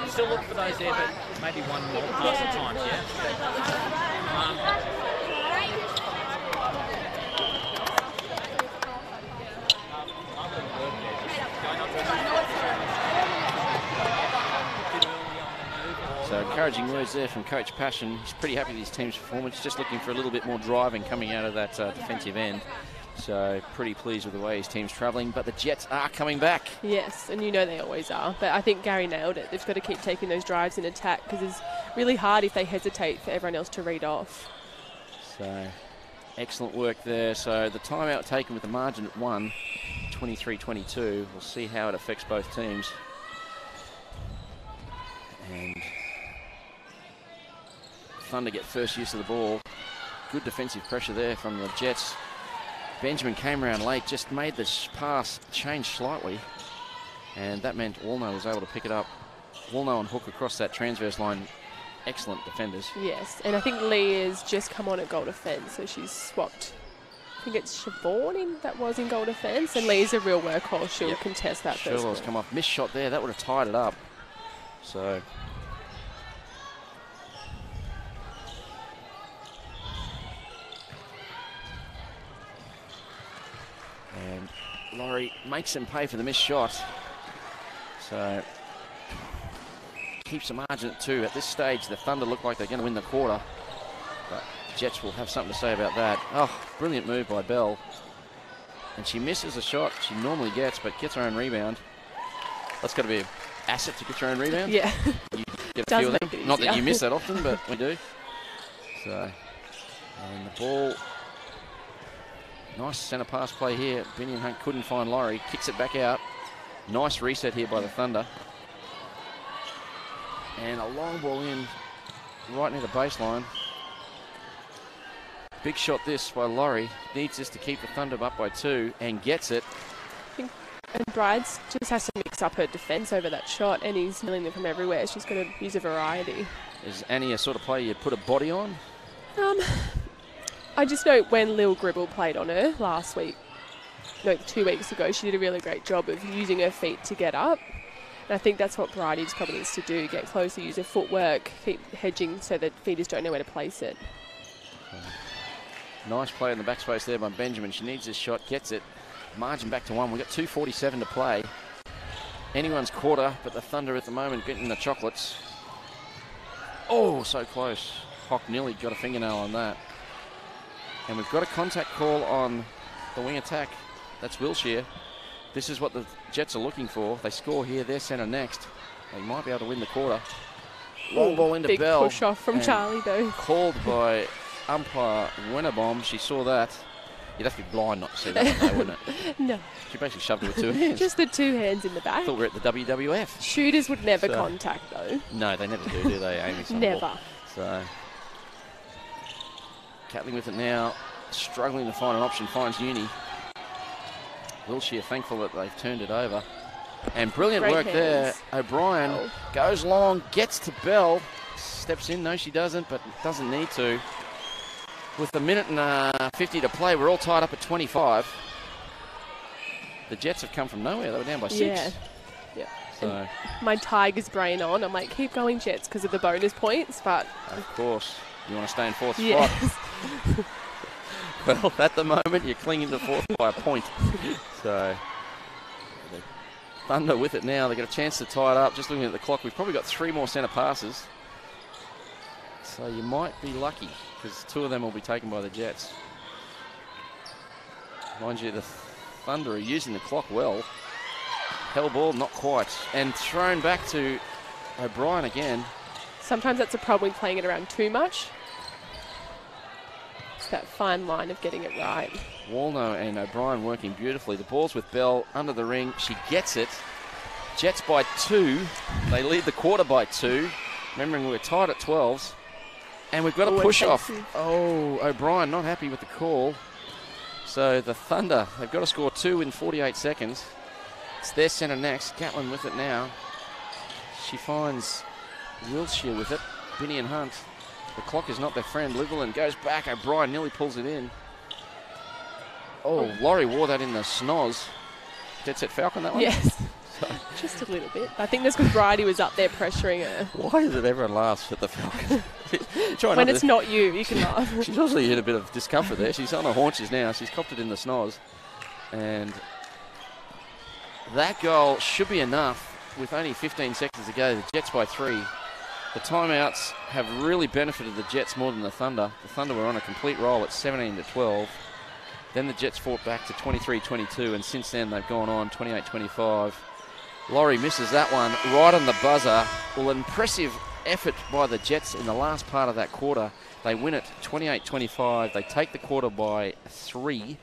still look for those there, but maybe one more pass at times, yeah. So encouraging words there from Coach Passion. He's pretty happy with his team's performance, just looking for a little bit more driving coming out of that defensive end. So pretty pleased with the way his team's travelling, but the Jets are coming back. Yes, and you know they always are. But I think Gary nailed it. They've got to keep taking those drives in attack, because it's really hard if they hesitate for everyone else to read off. So excellent work there. So the timeout taken with the margin at 1, 23-22. We'll see how it affects both teams. And Thunder get first use of the ball. Good defensive pressure there from the Jets. Benjamin came around late, just made this pass change slightly, and that meant Woolnough was able to pick it up. Woolnough and Hook across that transverse line. Excellent defenders. Yes, and I think Lee has just come on at goal defence, so she's swapped. I think it's Siobhan that was in goal defence, and Lee's a real workhorse. She'll contest that first Sherlow's ball. come off. Missed shot there. That would have tied it up. So and Laurie makes them pay for the missed shot. So keeps the margin at 2. At this stage, the Thunder look like they're going to win the quarter. But Jets will have something to say about that. Oh, brilliant move by Bell. And she misses a shot she normally gets, but gets her own rebound. That's got to be an asset to get your own rebound. Yeah. You get a Does few of make them. it Not that easier. you miss that often, but we do. So, and the ball. Nice centre pass play here. Binion Hunt couldn't find Laurie. Kicks it back out. Nice reset here by the Thunder. And a long ball in right near the baseline. Big shot this by Laurie. Needs this to keep the Thunder up by 2 and gets it. And Brides just has to mix up her defence over that shot, and he's nailing them from everywhere. She's got to use a variety. Is Annie a sort of player you'd put a body on? I just know when Lil Gribble played on her last week, no, 2 weeks ago, she did a really great job of using her feet to get up. And I think that's what Bridie probably needs to do, get closer, use her footwork, keep hedging so that feeders don't know where to place it. Nice play in the backspace there by Benjamin. She needs this shot, gets it. Margin back to 1. We've got 2:47 to play. Anyone's quarter, but the Thunder at the moment getting the chocolates. Oh, so close. Hock nearly got a fingernail on that. And we've got a contact call on the wing attack. That's Wilshire. This is what the Jets are looking for. They score here, they're centre next. They might be able to win the quarter. Long ball into big Bell. Big push off from Charlie, though. Called by umpire Winterbomb. She saw that. You'd have to be blind not to see that one, though, wouldn't it? No. She basically shoved it with 2 hands. Just the 2 hands in the back. I thought we were at the WWF. Shooters would never contact, though. No, they never do they, Amy? Somerville? Never. So, Catling with it now, struggling to find an option, finds Uni. Wilshire thankful that they've turned it over. And brilliant Great work hands. there. O'Brien goes long, gets to Bell, steps in. No, she doesn't, but doesn't need to. With a minute and 50 to play, we're all tied up at 25. The Jets have come from nowhere. They were down by 6. Yeah. So, And my Tigers brain on. I'm like, keep going, Jets, because of the bonus points, but... of course, you want to stay in 4th Yes. spot. Well, at the moment, you're clinging to 4th by a point. So, the Thunder with it now. They get a chance to tie it up. Just looking at the clock, we've probably got 3 more centre passes. So you might be lucky, because 2 of them will be taken by the Jets. Mind you, the Thunder are using the clock well. Hell ball, not quite. And thrown back to O'Brien again. Sometimes that's a problem with playing it around too much. It's that fine line of getting it right. Walno and O'Brien working beautifully. The ball's with Bell under the ring. She gets it. Jets by 2. They lead the quarter by 2. Remembering we're tied at 12s. And we've got a push off. Oh, O'Brien not happy with the call. So the Thunder, they've got to score 2 in 48 seconds. It's their centre next. Gatlin with it now. She finds Wilshire with it. Binney and Hunt. The clock is not their friend. Liverland goes back. O'Brien nearly pulls it in. Oh, Laurie wore that in the snoz. Dead set Falcon, that one? Yes. Just a little bit. I think that's because Bridie was up there pressuring her. Why is it everyone laughs at the Falcon? When it's not you can laugh. She's obviously hit a bit of discomfort there. She's on her haunches now. She's copped it in the snoz. And that goal should be enough with only 15 seconds to go. The Jets by 3. The timeouts have really benefited the Jets more than the Thunder. The Thunder were on a complete roll at 17-12. Then the Jets fought back to 23-22, and since then they've gone on 28-25. Laurie misses that one right on the buzzer. Well, impressive effort by the Jets in the last part of that quarter. They win it 28-25. They take the quarter by 3.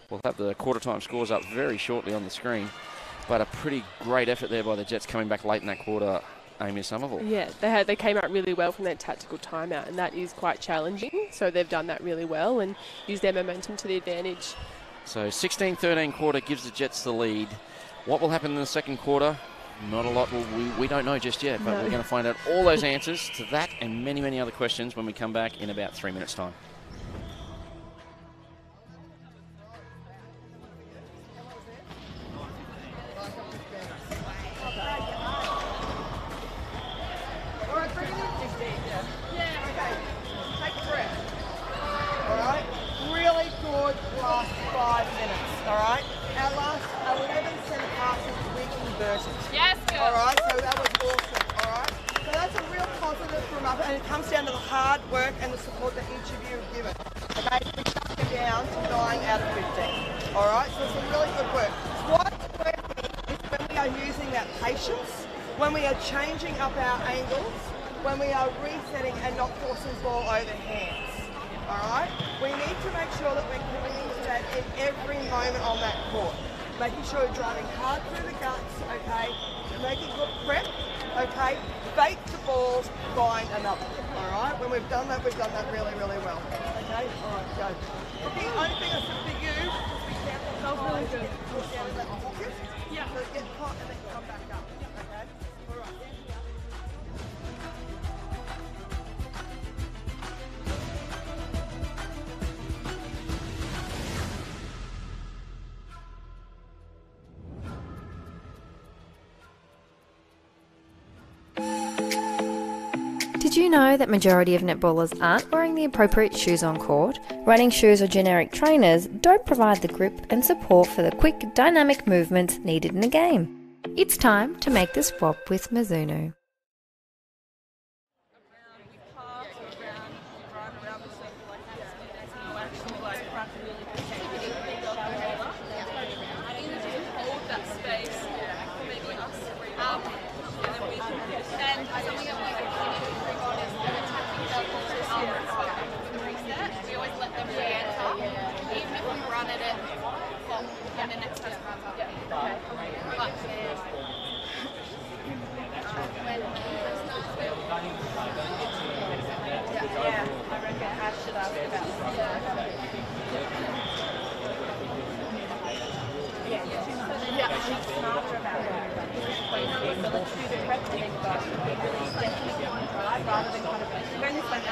We'll have the quarter time scores up very shortly on the screen. But a pretty great effort there by the Jets coming back late in that quarter, Amy Somerville. Yeah, they came out really well from that tactical timeout, and that is quite challenging. So they've done that really well and used their momentum to the advantage. So 16-13 quarter gives the Jets the lead. What will happen in the second quarter? Not a lot. We don't know just yet, but we're going to find out all those answers to that and many, many other questions when we come back in about 3 minutes' time. Last 5 minutes, all right? Our last 11 centre passes we converted. Yes, girl. All right, so that was awesome, all right? So that's a real positive from us, and it comes down to the hard work and the support that each of you have given. Okay, we shut them down to 9 out of 15, all right? So it's a really good work. What's working is when we are using that patience, when we are changing up our angles, when we are resetting and not forcing the ball over hands. All right? We need to make sure that we're committing to that in every moment on that court. Making sure you're driving hard through the guts, okay? Making good prep, okay? Fake the balls, find another, all right? When we've done that really, really well, okay? Okay? Alright, go. But the only thing I said for you is just be careful. That was really good. Push down that pocket. Yeah. So get caught and then come back up. Okay? Alright. Did you know that majority of netballers aren't wearing the appropriate shoes on court? Running shoes or generic trainers don't provide the grip and support for the quick, dynamic movements needed in a game. It's time to make the swap with Mizuno.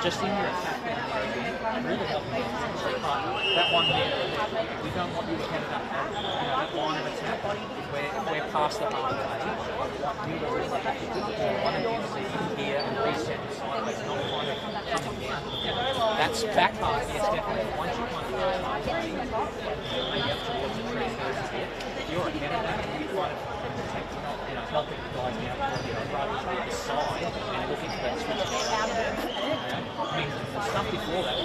Just in your attack, really helpful. That one there, we don't want you to head it up. That line of attack, if we're past the half play, you will really one of you see here and reset the sideways, not kind of coming down. That's back half, yes, definitely. Once you kind of maybe up towards the tree first here, if you're ahead of that, you kind of protecting, helping the guys down, rather than the side and looking for that switch. I mean, the stuff before that.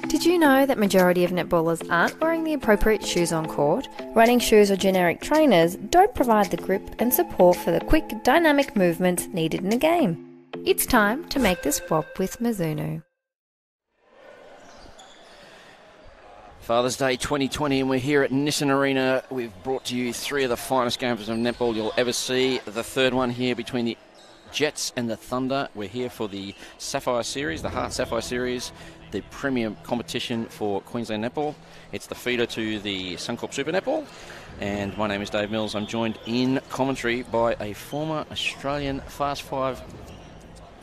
Did you know that majority of netballers aren't wearing the appropriate shoes on court? Running shoes or generic trainers don't provide the grip and support for the quick, dynamic movements needed in a game. It's time to make the swap with Mizuno. Father's Day 2020, and we're here at Nissan Arena. We've brought to you three of the finest games of netball you'll ever see. The third one here between the Jets and the Thunder. We're here for the Sapphire Series, the Heart Sapphire Series, the premier competition for Queensland netball. It's the feeder to the Suncorp Super Netball. And my name is Dave Mills. I'm joined in commentary by a former Australian Fast Five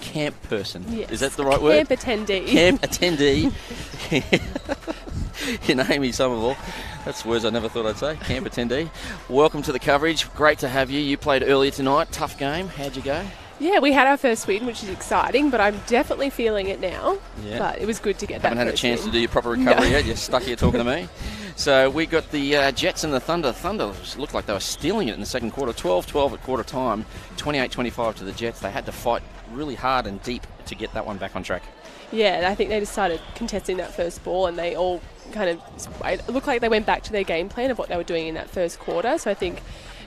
camp person. Yes. Is that the right word? Camp attendee. Camp attendee. In Amy Somerville. That's words I never thought I'd say. Camp attendee. Welcome to the coverage. Great to have you. You played earlier tonight. Tough game. How'd you go? Yeah, we had our first win, which is exciting, but I'm definitely feeling it now. Yeah. But it was good to get Haven't that had a first chance win. to do your proper recovery yet. You're stuck here talking to me. So we got the Jets and the Thunder. Thunder looked like they were stealing it in the second quarter. 12-12 at quarter time. 28-25 to the Jets. They had to fight really hard and deep to get that one back on track. Yeah, I think they just started contesting that first ball, and they all kind of it looked like they went back to their game plan of what they were doing in that first quarter. So I think,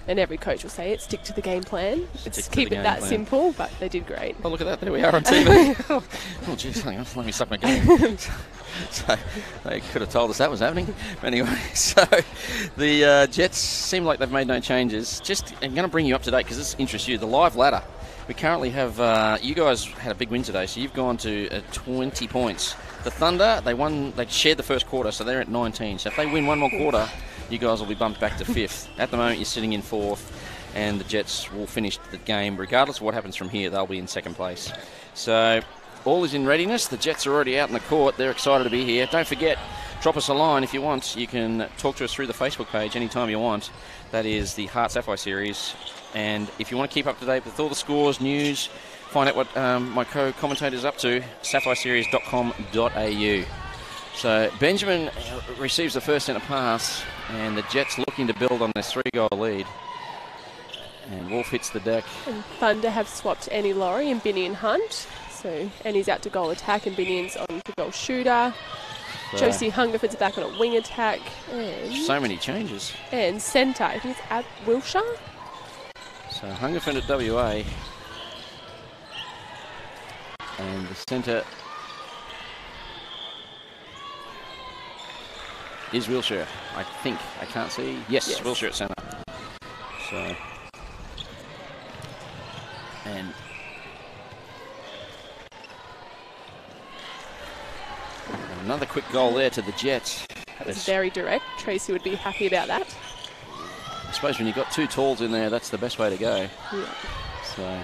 and every coach will say it, stick to the game plan. Keep it that simple, but they did great. Oh, look at that. There we are on TV. Oh, jeez, hang on. Let me suck my game. So they could have told us that was happening. Anyway, so the Jets seem like they've made no changes. I'm going to bring you up to date because this interests you. The live ladder. We currently have, you guys had a big win today, so you've gone to 20 points. The Thunder, they shared the first quarter, so they're at 19. So if they win one more quarter, you guys will be bumped back to 5th. At the moment, you're sitting in 4th, and the Jets will finish the game. Regardless of what happens from here, they'll be in 2nd place. So all is in readiness. The Jets are already out in the court. They're excited to be here. Don't forget, drop us a line if you want. You can talk to us through the Facebook page anytime you want. That is the Heart Sapphire Series. And if you want to keep up to date with all the scores, news, find out what my co-commentator's up to, sapphireseries.com.au. So Benjamin receives the first centre pass, and the Jets looking to build on this 3-goal lead. And Wolf hits the deck. And Thunder have swapped Annie Laurie and Binion Hunt. So Annie's out to goal attack and Binion's on to goal shooter. Josie Hungerford's back on a wing attack. And so many changes. And centre, I think it's at Wilshire. So Hungerford at WA. And the centre is Wilshire, I think. I can't see. Yes, Wilshire at centre. So And another quick goal there to the Jets. That was very direct. Tracy would be happy about that. I suppose when you've got two talls in there, that's the best way to go. Yeah. So.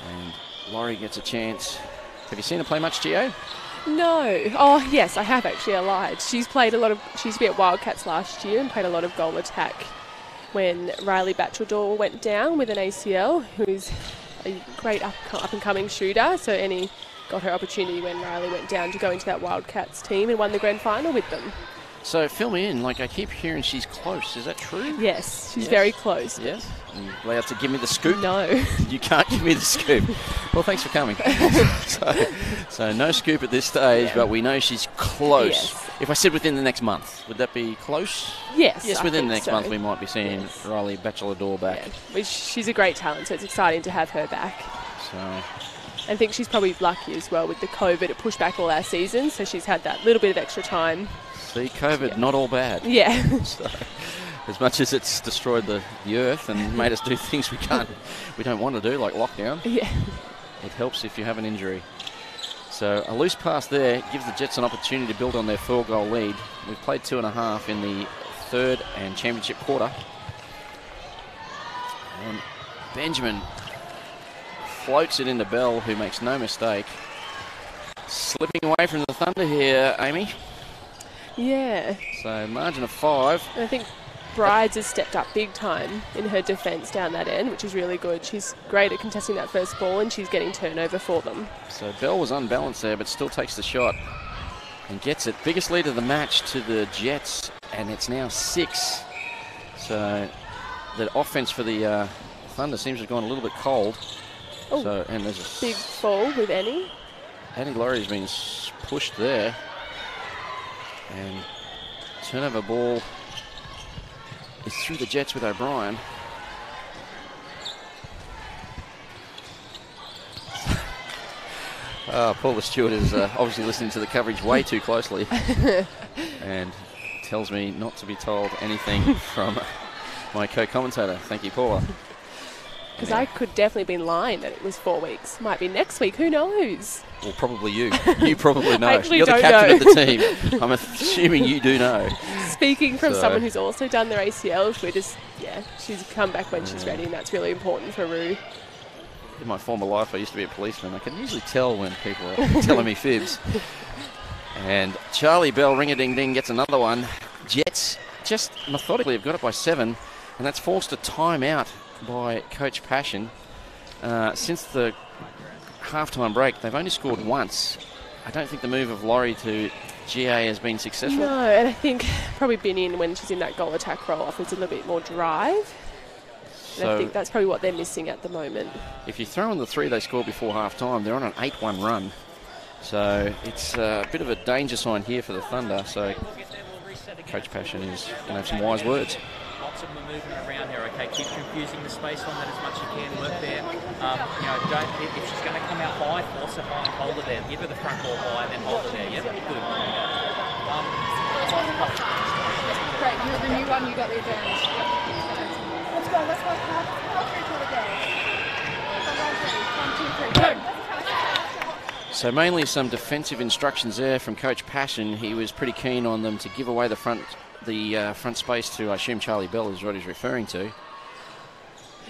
And Laurie gets a chance. Have you seen her play much, Gio? No. Oh, yes, I have actually. I lied. She used to be at Wildcats last year and played a lot of goal attack when Riley Batcheldor went down with an ACL, who's a great up-and-coming shooter. So Annie got her opportunity when Riley went down to go into that Wildcats team and won the grand final with them. So fill me in. Like, I keep hearing she's close. Is that true? Yes, she's Yes. very close. Yes. Are you allowed to give me the scoop? No. You can't give me the scoop. Well, thanks for coming. so no scoop at this stage, Yeah. but we know she's close. Yes. If I said within the next month, would that be close? Yes, Yes, I within think the next so. month we might be seeing Yes. Riley Batcheldor back. Yeah, which she's a great talent, so it's exciting to have her back. So I think she's probably lucky as well with the COVID. It pushed back all our seasons, so she's had that little bit of extra time. see, COVID, Yeah. not all bad. Yeah. So, as much as it's destroyed the earth and made us do things we don't want to do, like lockdown, Yeah. it helps if you have an injury. So a loose pass there gives the Jets an opportunity to build on their 4-goal lead. We've played 2.5 in the third and championship quarter. And Benjamin floats it into Bell, who makes no mistake. Slipping away from the Thunder here, Amy. Yeah. So margin of 5. And I think Brides has stepped up big time in her defence down that end, which is really good. She's great at contesting that first ball and she's getting turnover for them. So Bell was unbalanced there, but still takes the shot and gets it. Biggest lead of the match to the Jets, and it's now 6. So the offense for the Thunder seems to have gone a little bit cold. Oh, So, and there's a big fall with Annie. Annie Laurie's been pushed there. And turnover ball is through the Jets with O'Brien. Paula Stewart is obviously listening to the coverage way too closely and tells me not to be told anything from my co-commentator. Thank you, Paula. Because I could definitely been lying that it was 4 weeks. Might be next week, who knows? Well, probably you. You probably know. I actually You're the don't captain know. of the team. I'm assuming you do know. Speaking from So- someone who's also done their ACL, she's come back when she's ready, and that's really important for Rue. In my former life, I used to be a policeman. I can usually tell when people are telling me fibs. And Charlie Bell, ring-a-ding-ding, gets another one. Jets just methodically have got it by 7, and that's forced a timeout by Coach Passion. Since the halftime break, they've only scored once. I don't think the move of Laurie to GA has been successful. No, and I think probably Binion, when she's in that goal attack role, offers a little bit more drive. And I think that's probably what they're missing at the moment. If you throw in the 3 they scored before half-time, they're on an 8-1 run. So it's a bit of a danger sign here for the Thunder. So Coach Passion is going to have some wise words. Lots of movement around here, okay? Keep confusing the space on that as much as you can. Work there. If she's going to come out high, force her high and hold her there. Give her the front ball high and then hold her there. Yep, good. Great, you're the new one, you got the advantage. Let's go. How through till the game. 1, 2, 3, go. So mainly some defensive instructions there from Coach Passion. He was pretty keen on them to give away the front space to, I assume, Charlie Bell is what he's referring to.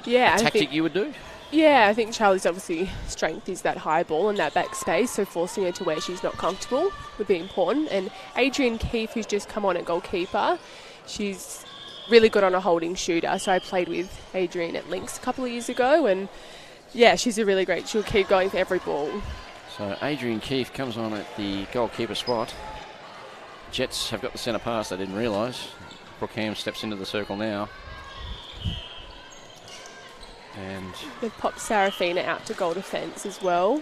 Yeah, A tactic you would do? Yeah, I think Charlie's obviously strength is that high ball and that back space, so forcing her to where she's not comfortable would be important. And Adrian Keefe, who's just come on at goalkeeper, she's really good on a holding shooter. So I played with Adrian at Lynx a couple of years ago, and yeah, she'll keep going for every ball. So Adrian Keefe comes on at the goalkeeper spot. Jets have got the centre pass, I didn't realise. Brookham steps into the circle now. And They've popped Serafina out to goal defence as well.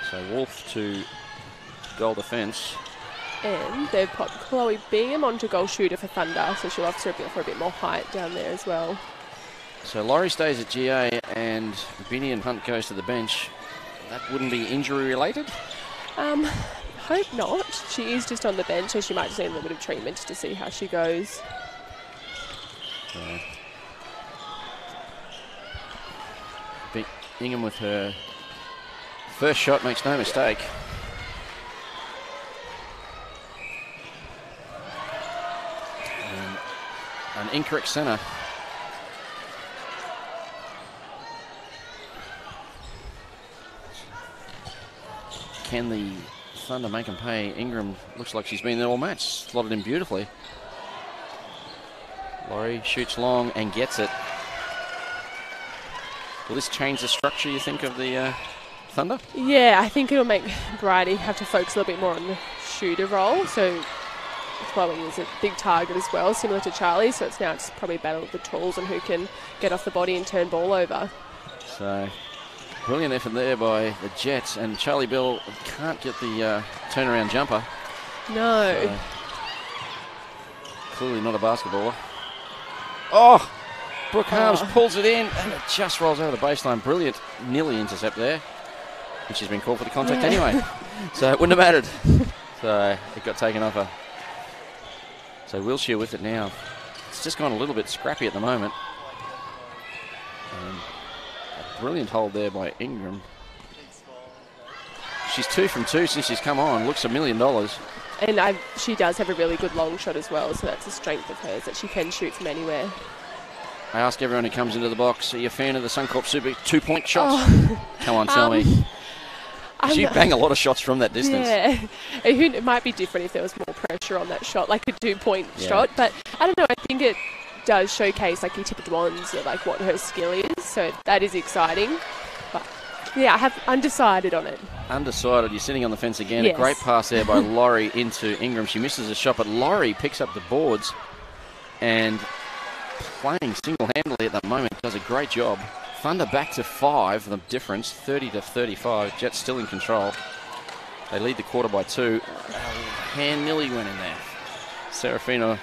so Wolf to goal defence. And they've popped Chloe Bingham onto goal shooter for Thunder, so she'll offer a bit more height down there as well. So Laurie stays at GA and Binny and Hunt goes to the bench. that wouldn't be injury related? Hope not. She is just on the bench, so she might just need a little bit of treatment to see how she goes. Ingham with her first shot, makes no mistake. And an incorrect centre. Can the Thunder make them pay? Ingham looks like she's been there all match. Slotted in beautifully. Laurie shoots long and gets it. Will this change the structure, you think, of the Thunder? Yeah, I think it'll make Bridie have to focus a little bit more on the shooter role. So Chloe is a big target as well, similar to Charlie. So it's now just probably a battle of the tools and who can get off the body and turn ball over. So brilliant effort there by the Jets, and Charlie Bell can't get the turnaround jumper. No. So, clearly not a basketballer. Oh! Brooke Harms pulls it in, and it just rolls over the baseline. Brilliant nearly intercept there. And she's been called for the contact anyway. So it wouldn't have mattered. So it got taken off her. So Wilshire with it now. It's just gone a little bit scrappy at the moment. And a brilliant hold there by Ingham. She's 2 from 2 since she's come on. Looks $1 million. And she does have a really good long shot as well, so that's a strength of hers, that she can shoot from anywhere. I ask everyone who comes into the box, are you a fan of the Suncorp Super 2-point shots? Oh. Come on, tell me. You bang a lot of shots from that distance. Yeah, it might be different if there was more pressure on that shot, like a 2-point shot. But I don't know, I think it does showcase like your tipped ones, or like what her skill is. So that is exciting. But yeah, I have undecided on it. Undecided. You're sitting on the fence again. Yes. A great pass there by Laurie into Ingham. She misses a shot, but Laurie picks up the boards and playing single-handedly at the moment, does a great job. Thunder back to 5, the difference, 30-35. Jets still in control. They lead the quarter by 2. Hand nearly went in there. Serafina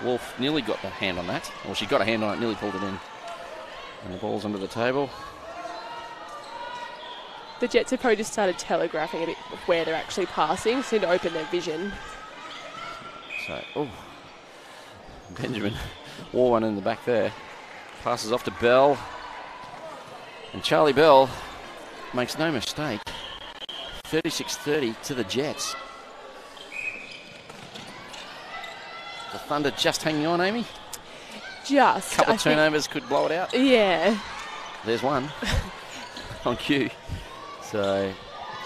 Wolf nearly got the hand on that. Well, she got a hand on it, nearly pulled it in. And the ball's under the table. The Jets have probably just started telegraphing a bit of where they're actually passing, so to open their vision. So, Benjamin wore one in the back there. Passes off to Bell. And Charlie Bell makes no mistake. 36-30 to the Jets. The Thunder just hanging on, Amy? Just. Couple of turnovers could blow it out. Yeah. There's one on cue. So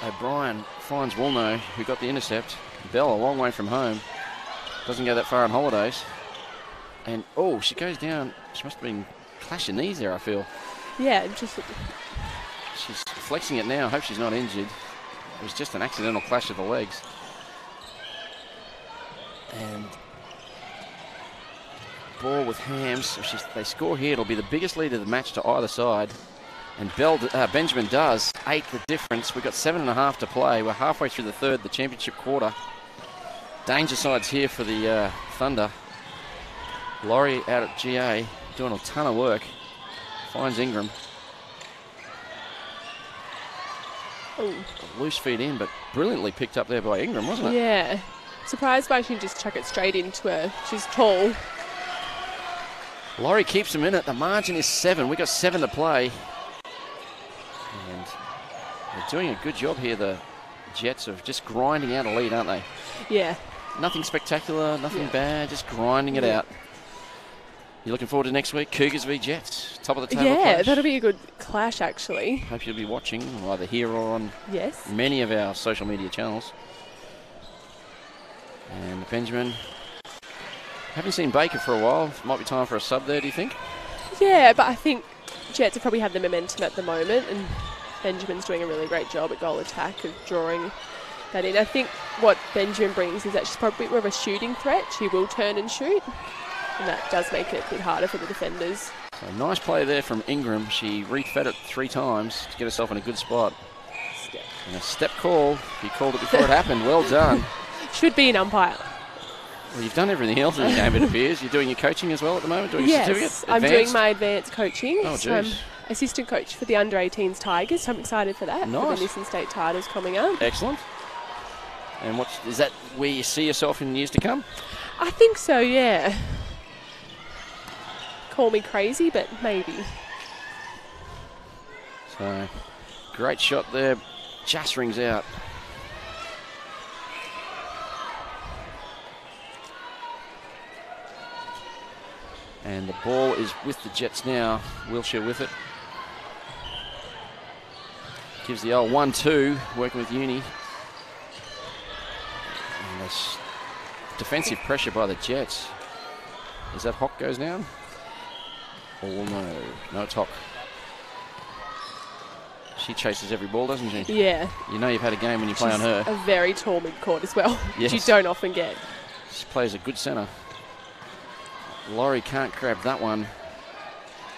O'Brien finds Woolnough, who got the intercept. Bell a long way from home. Doesn't go that far on holidays. And, she goes down. She must have been clashing knees there, I feel. Yeah, She's flexing it now. Hope she's not injured. It was just an accidental clash of the legs. And ball with Hams. If they score here, it'll be the biggest lead of the match to either side. And Benjamin does 8 the difference. We've got 7.5 to play. We're halfway through the third, the championship quarter. Danger sides here for the Thunder. Laurie out at GA doing a ton of work. Finds Ingham. Loose feet in, but brilliantly picked up there by Ingham, wasn't it? Yeah. Surprised by she can just chuck it straight into her. She's tall. Laurie keeps them in it. The margin is 7. We've got 7 to play. And they're doing a good job here, the Jets, of just grinding out a lead, aren't they? Yeah. Nothing spectacular, nothing bad, just grinding it out. You looking forward to next week? Cougars v Jets, top of the table clash. That'll be a good clash, actually. Hope you'll be watching, either here or on many of our social media channels. And Benjamin. Haven't seen Baker for a while. Might be time for a sub there, do you think? Yeah, but I think Jets have probably had the momentum at the moment, and Benjamin's doing a really great job at goal attack of drawing that in. I think what Benjamin brings is that she's probably a bit more of a shooting threat. She will turn and shoot. And that does make it a bit harder for the defenders. So nice play there from Ingham. She refed it 3 times to get herself in a good spot. And a step call. He called it before it happened. Well done. Should be an umpire. Well, you've done everything else in the game, it appears. You're doing your coaching as well at the moment? Doing your certificate? I'm doing my advanced coaching. Oh, so geez. assistant coach for the under-18s Tigers, so I'm excited for that. For Nice. the Nissan State titles coming up. Excellent. And is that where you see yourself in years to come? I think so, yeah. Call me crazy, but maybe. So, great shot there. Just rings out. And the ball is with the Jets now. Wilshire with it. Gives the old 1-2, working with Uni. And this defensive pressure by the Jets. Is that Hock goes down? Oh no. No, it's Hock. She chases every ball, doesn't she? Yeah. You know you've had a game when you play on her. A very tall mid-court as well, which you Yes. don't often get. She plays a good centre. Laurie can't grab that one.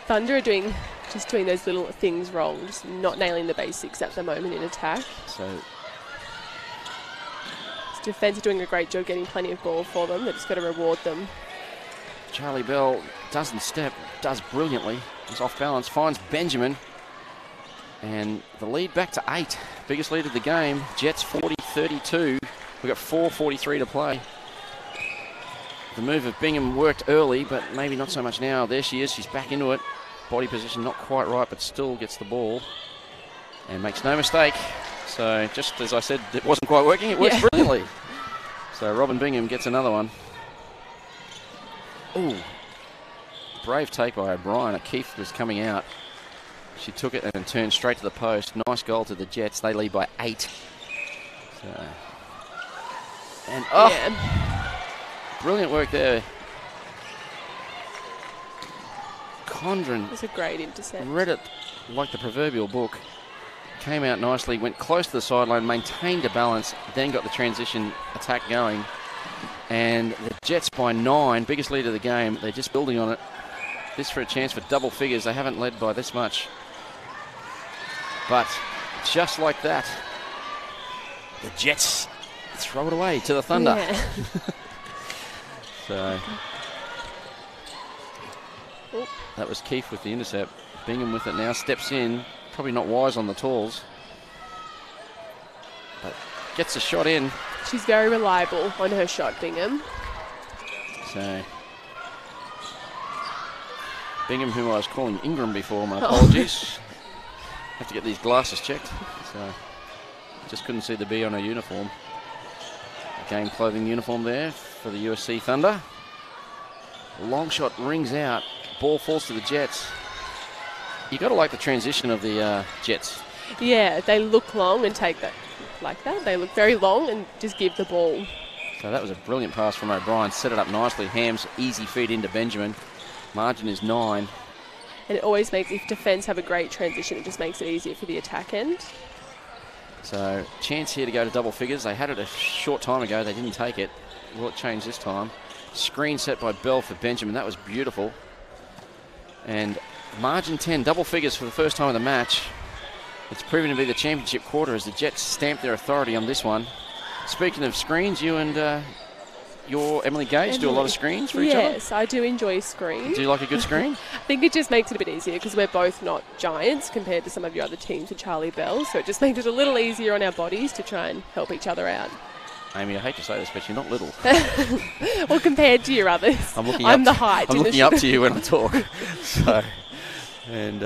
Thunder are doing those little things wrong, just not nailing the basics at the moment in attack. So Defence are doing a great job getting plenty of ball for them. They've just got to reward them. Charlie Bell doesn't step, does brilliantly. He's off balance, finds Benjamin. And the lead back to 8. Biggest lead of the game. Jets 40-32. We've got 4:43 to play. The move of Bingham worked early, but maybe not so much now. There she is. She's back into it. Body position not quite right, but still gets the ball. And makes no mistake. So just as I said, it wasn't quite working. It works brilliantly. So Robin Bingham gets another one. Ooh. Brave take by O'Brien. O'Keefe was coming out. She took it and turned straight to the post. Nice goal to the Jets. They lead by 8. So. And brilliant work there. Condren It's a great intercept. read it like the proverbial book. Came out nicely, went close to the sideline, maintained a balance, then got the transition attack going. And the Jets by 9, biggest lead of the game. They're just building on it. This for a chance for double figures. They haven't led by this much. But just like that, the Jets throw it away to the Thunder. Yeah. So that was Keefe with the intercept. Bingham with it now, steps in. Probably not wise on the talls. But gets a shot in. She's very reliable on her shot, Bingham. So Bingham, who I was calling Ingram before, my apologies. Have to get these glasses checked. So just couldn't see the B on her uniform. A game clothing uniform there for the USC Thunder. Long shot rings out. Ball falls to the Jets. You got to like the transition of the Jets. Yeah, they look long and take that like that. They look very long and just give the ball. So that was a brilliant pass from O'Brien. Set it up nicely. Hams easy feed into Benjamin. Margin is 9. And it always makes, if defence have a great transition, it just makes it easier for the attack end. So chance here to go to double figures. They had it a short time ago. They didn't take it. Will it change this time? Screen set by Bell for Benjamin. That was beautiful. And margin 10, double figures for the first time of the match. It's proven to be the championship quarter as the Jets stamp their authority on this one. Speaking of screens, you and your Emily Gage do a lot of screens for each other? Yes, I do enjoy screens. Do you like a good screen? I think it just makes it a bit easier because we're both not giants compared to some of your other teams with Charlie Bell, so it just makes it a little easier on our bodies to try and help each other out. Amy, I hate to say this, but you're not little. Well, compared to your others, I'm the height. I'm looking up to you when I talk. So, and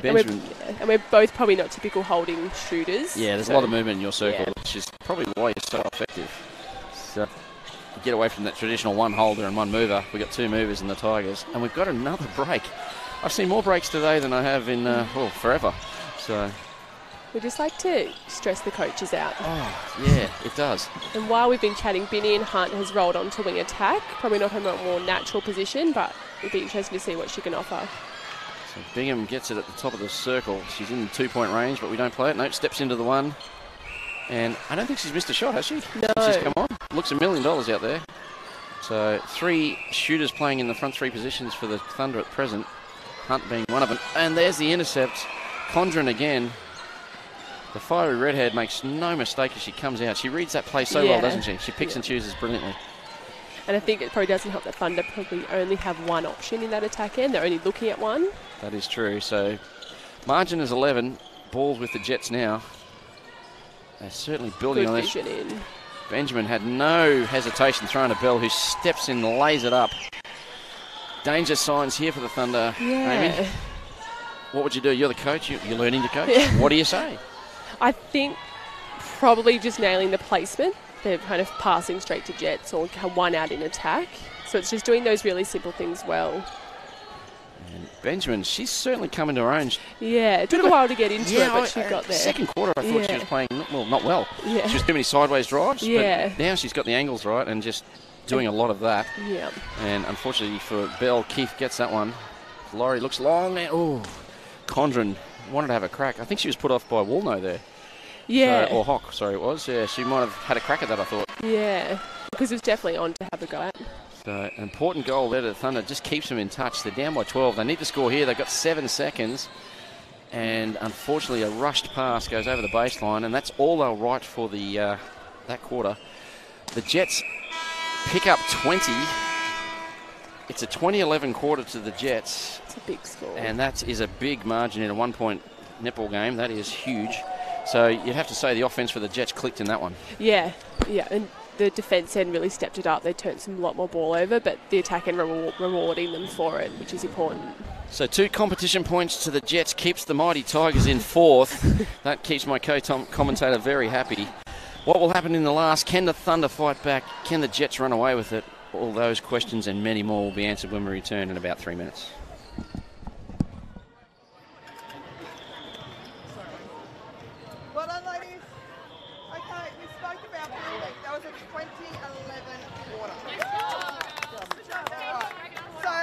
Benjamin. And we're both probably not typical holding shooters. Yeah, there's a so- lot of movement in your circle, yeah. which is probably why you're so effective. So, get away from that traditional one holder and one mover. We've got 2 movers in the Tigers, and we've got another break. I've seen more breaks today than I have in forever. So, We just like to stress the coaches out. oh yeah, it does. And while we've been chatting, Binny and Hunt has rolled on to wing attack. Probably not her more natural position, but it'd be interesting to see what she can offer. So Bingham gets it at the top of the circle. She's in 2-point range, but we don't play it. Nope, steps into the one. And I don't think she's missed a shot, has she? No. She's come on. Looks $1 million out there. So 3 shooters playing in the front 3 positions for the Thunder at present. Hunt being one of them. And there's the intercept. Condren again. The fiery redhead makes no mistake as she comes out. She reads that play so well, Yeah. doesn't she? She picks and chooses brilliantly. And I think it probably doesn't help that Thunder probably only have one option in that attack end. They're only looking at one. That is true. So margin is 11. Balls with the Jets now. They're certainly building Good on this. vision in. Benjamin had no hesitation throwing a bell, who steps in and lays it up. Danger signs here for the Thunder. Amy, Yeah. what would you do? You're the coach. You're learning to coach. Yeah. What do you say? I think probably just nailing the placement. They're kind of passing straight to Jets or one out in attack. So it's just doing those really simple things well. And Benjamin, she's certainly coming to her own. Yeah, it took a while to get into it, but she got there. Second quarter, I thought she Yeah. was playing not well. Yeah. She was too many sideways drives. Yeah. But now she's got the angles right and just doing a lot of that. Yeah. And unfortunately for Bell, Keith gets that one. Laurie looks long. Oh, Condren wanted to have a crack. I think she was put off by Woolno there. Yeah. So, or Hock, sorry, it was. Yeah, she might have had a crack at that, I thought. Yeah. Because it was definitely on to have a go at. So, an important goal there to the Thunder. Just keeps them in touch. They're down by 12. They need to score here. They've got 7 seconds. And unfortunately, a rushed pass goes over the baseline. And that's all they'll write for the that quarter. The Jets pick up 20. It's a 20-11 quarter to the Jets. It's a big score. And that is a big margin in a 1-point netball game. That is huge. So you'd have to say the offense for the Jets clicked in that one. Yeah. Yeah. And the defence end really stepped it up. They turned some lot more ball over, but the attack end rewarding them for it, which is important. So 2 competition points to the Jets keeps the mighty Tigers in 4th. That keeps my co-commentator very happy. What will happen in the last? Can the Thunder fight back? Can the Jets run away with it? All those questions and many more will be answered when we return in about 3 minutes. Well done, ladies. Okay, we spoke about building. That was a 2011 quarter. Alright, so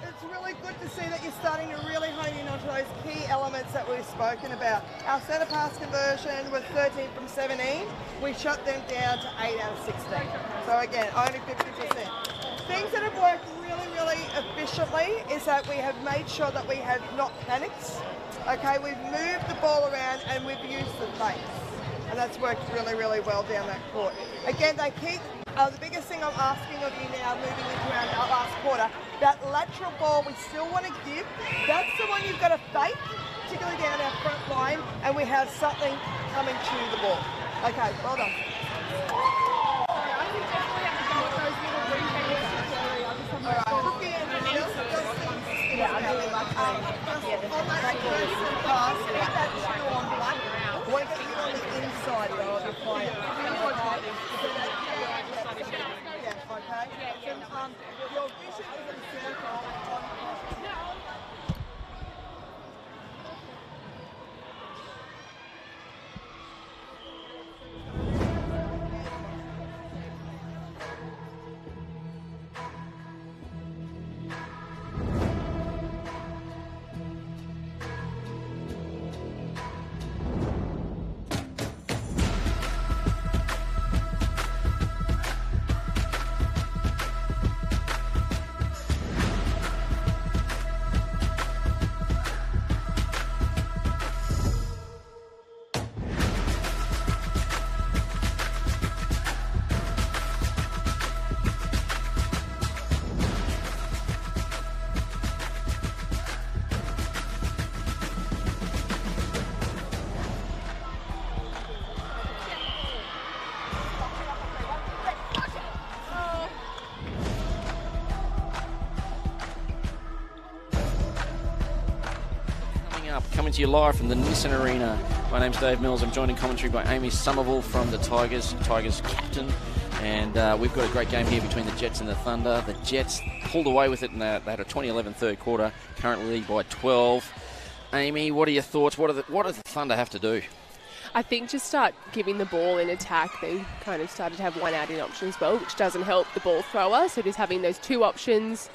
it's really good to see that you're starting to really hone in onto those key elements that we've spoken about. Our centre pass conversion was 13 from 17. We shut them down to 8 out of 16. So again, only 50%. Things that have worked really efficiently is that we have made sure that we have not panicked. Okay, we've moved the ball around and we've used the pace. And that's worked really well down that court. Again, they keep, the biggest thing I'm asking of you now, moving into our last quarter, that lateral ball we still want to give, that's the one you've got to fake, particularly down our front line, and we have something coming to the ball. Okay, well done. Coming to you live from the Nissan Arena. My name's Dave Mills. I'm joined in commentary by Amy Somerville from the Tigers captain. And we've got a great game here between the Jets and the Thunder. The Jets pulled away with it in they had a 2011 third quarter, currently lead by 12. Amy, what are your thoughts? What does the Thunder have to do? I think just start giving the ball in attack. They kind of started to have one out in option as well, which doesn't help the ball thrower. So just having those 2 options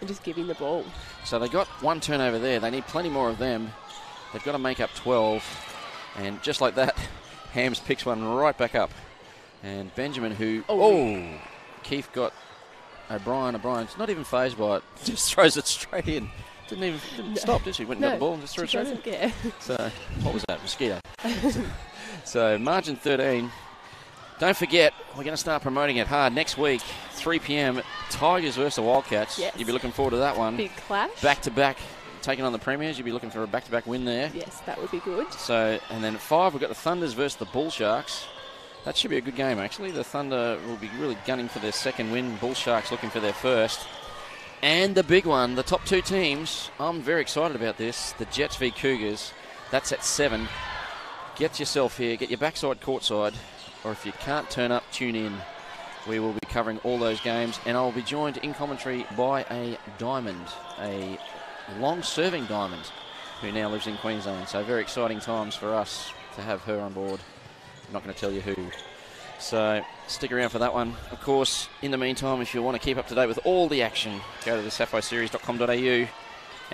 and just giving the ball. So they got 1 turnover there. They need plenty more of them. They've got to make up 12. And just like that, Hams picks one right back up. And Benjamin, Keith got O'Brien. O'Brien's not even phased by it. Just throws it straight in. Didn't stop, did she? Went and got the ball and just threw it straight in. Care. So, what was that? Mosquito. So, margin 13. Don't forget, we're going to start promoting it hard next week, 3 p.m. Tigers versus the Wildcats. Yes. You'll be looking forward to that one. Big clash. Back-to-back, taking on the Premiers. You'll be looking for a back-to-back win there. Yes, that would be good. So, and then at 5, we've got the Thunders versus the Bull Sharks. That should be a good game, actually. The Thunder will be really gunning for their second win. Bull Sharks looking for their first. And the big one, the top 2 teams. I'm very excited about this. The Jets v Cougars. That's at 7. Get yourself here. Get your backside courtside. Or if you can't turn up, tune in. We will be covering all those games. And I'll be joined in commentary by a Diamond. A long-serving Diamond who now lives in Queensland. So very exciting times for us to have her on board. I'm not going to tell you who. So stick around for that one. Of course, in the meantime, if you want to keep up to date with all the action, go to the sapphireseries.com.au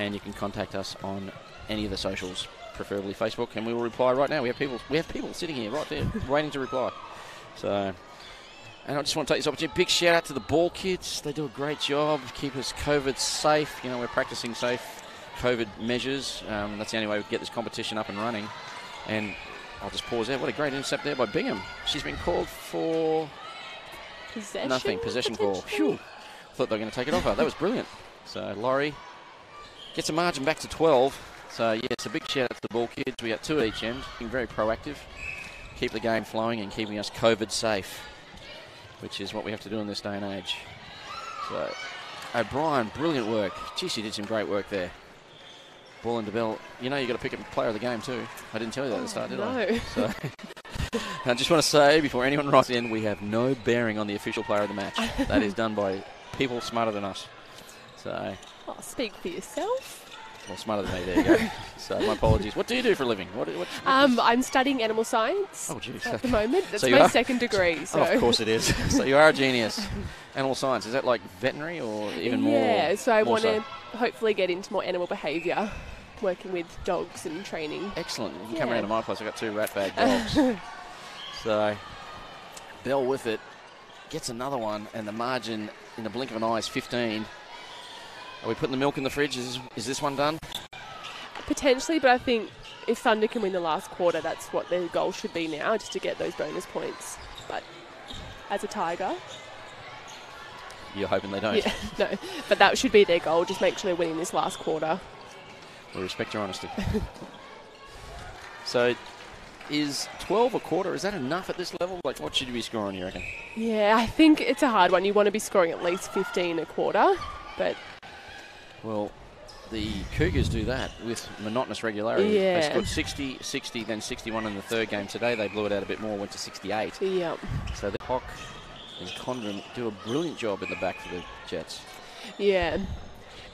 and you can contact us on any of the socials, preferably Facebook, and we will reply right now. We have people sitting here right there waiting to reply. So, and I just want to take this opportunity. Big shout out to the ball kids. They do a great job. Keep us COVID safe. You know, we're practicing safe COVID measures. That's the only way we can get this competition up and running. And I'll just pause there. What a great intercept there by Bingham. She's been called for Possession? nothing. Possession call. Phew. Thought they were going to take it off her. That was brilliant. So Laurie gets a margin back to 12. So, yes, a big shout out to the ball kids. We got 2 at each end. Being very proactive. Keep the game flowing and keeping us COVID safe, which is what we have to do in this day and age. So, O'Brien, brilliant work. Gee, she did some great work there. Ball into Bell. You know, you've got to pick a player of the game too. I didn't tell you that at the start, did I? So, I just want to say, before anyone writes in, we have no bearing on the official player of the match. That is done by people smarter than us. So, Oh, speak for yourself. well, smarter than me, there you go. So, my apologies. What do you do for a living? What I'm studying animal science Oh, jeez. at the moment. It's So you my are- second degree. So. Oh, of course it is. So you are a genius. Animal science, is that like veterinary or even more? Yeah, so I more want to hopefully get into more animal behaviour, working with dogs and training. Excellent. You can come Yeah. around to my place. I've got 2 rat bag dogs. So, Bell with it. Gets another one, and the margin in the blink of an eye is 15. Are we putting the milk in the fridge? Is this one done? Potentially, but I think if Thunder can win the last quarter, that's what their goal should be now, just to get those bonus points. But as a Tiger, You're hoping they don't. yeah, no, but that should be their goal, just make sure they're winning this last quarter. We respect your honesty. So, is 12 a quarter, is that enough at this level? Like, what should you be scoring, you reckon? Yeah, I think it's a hard one. You want to be scoring at least 15 a quarter, but Well, the Cougars do that with monotonous regularity. Yeah. They scored 60, 60, then 61 in the third game today. They blew it out a bit more, went to 68. yeah. So the Hock and Condren do a brilliant job in the back for the Jets. Yeah,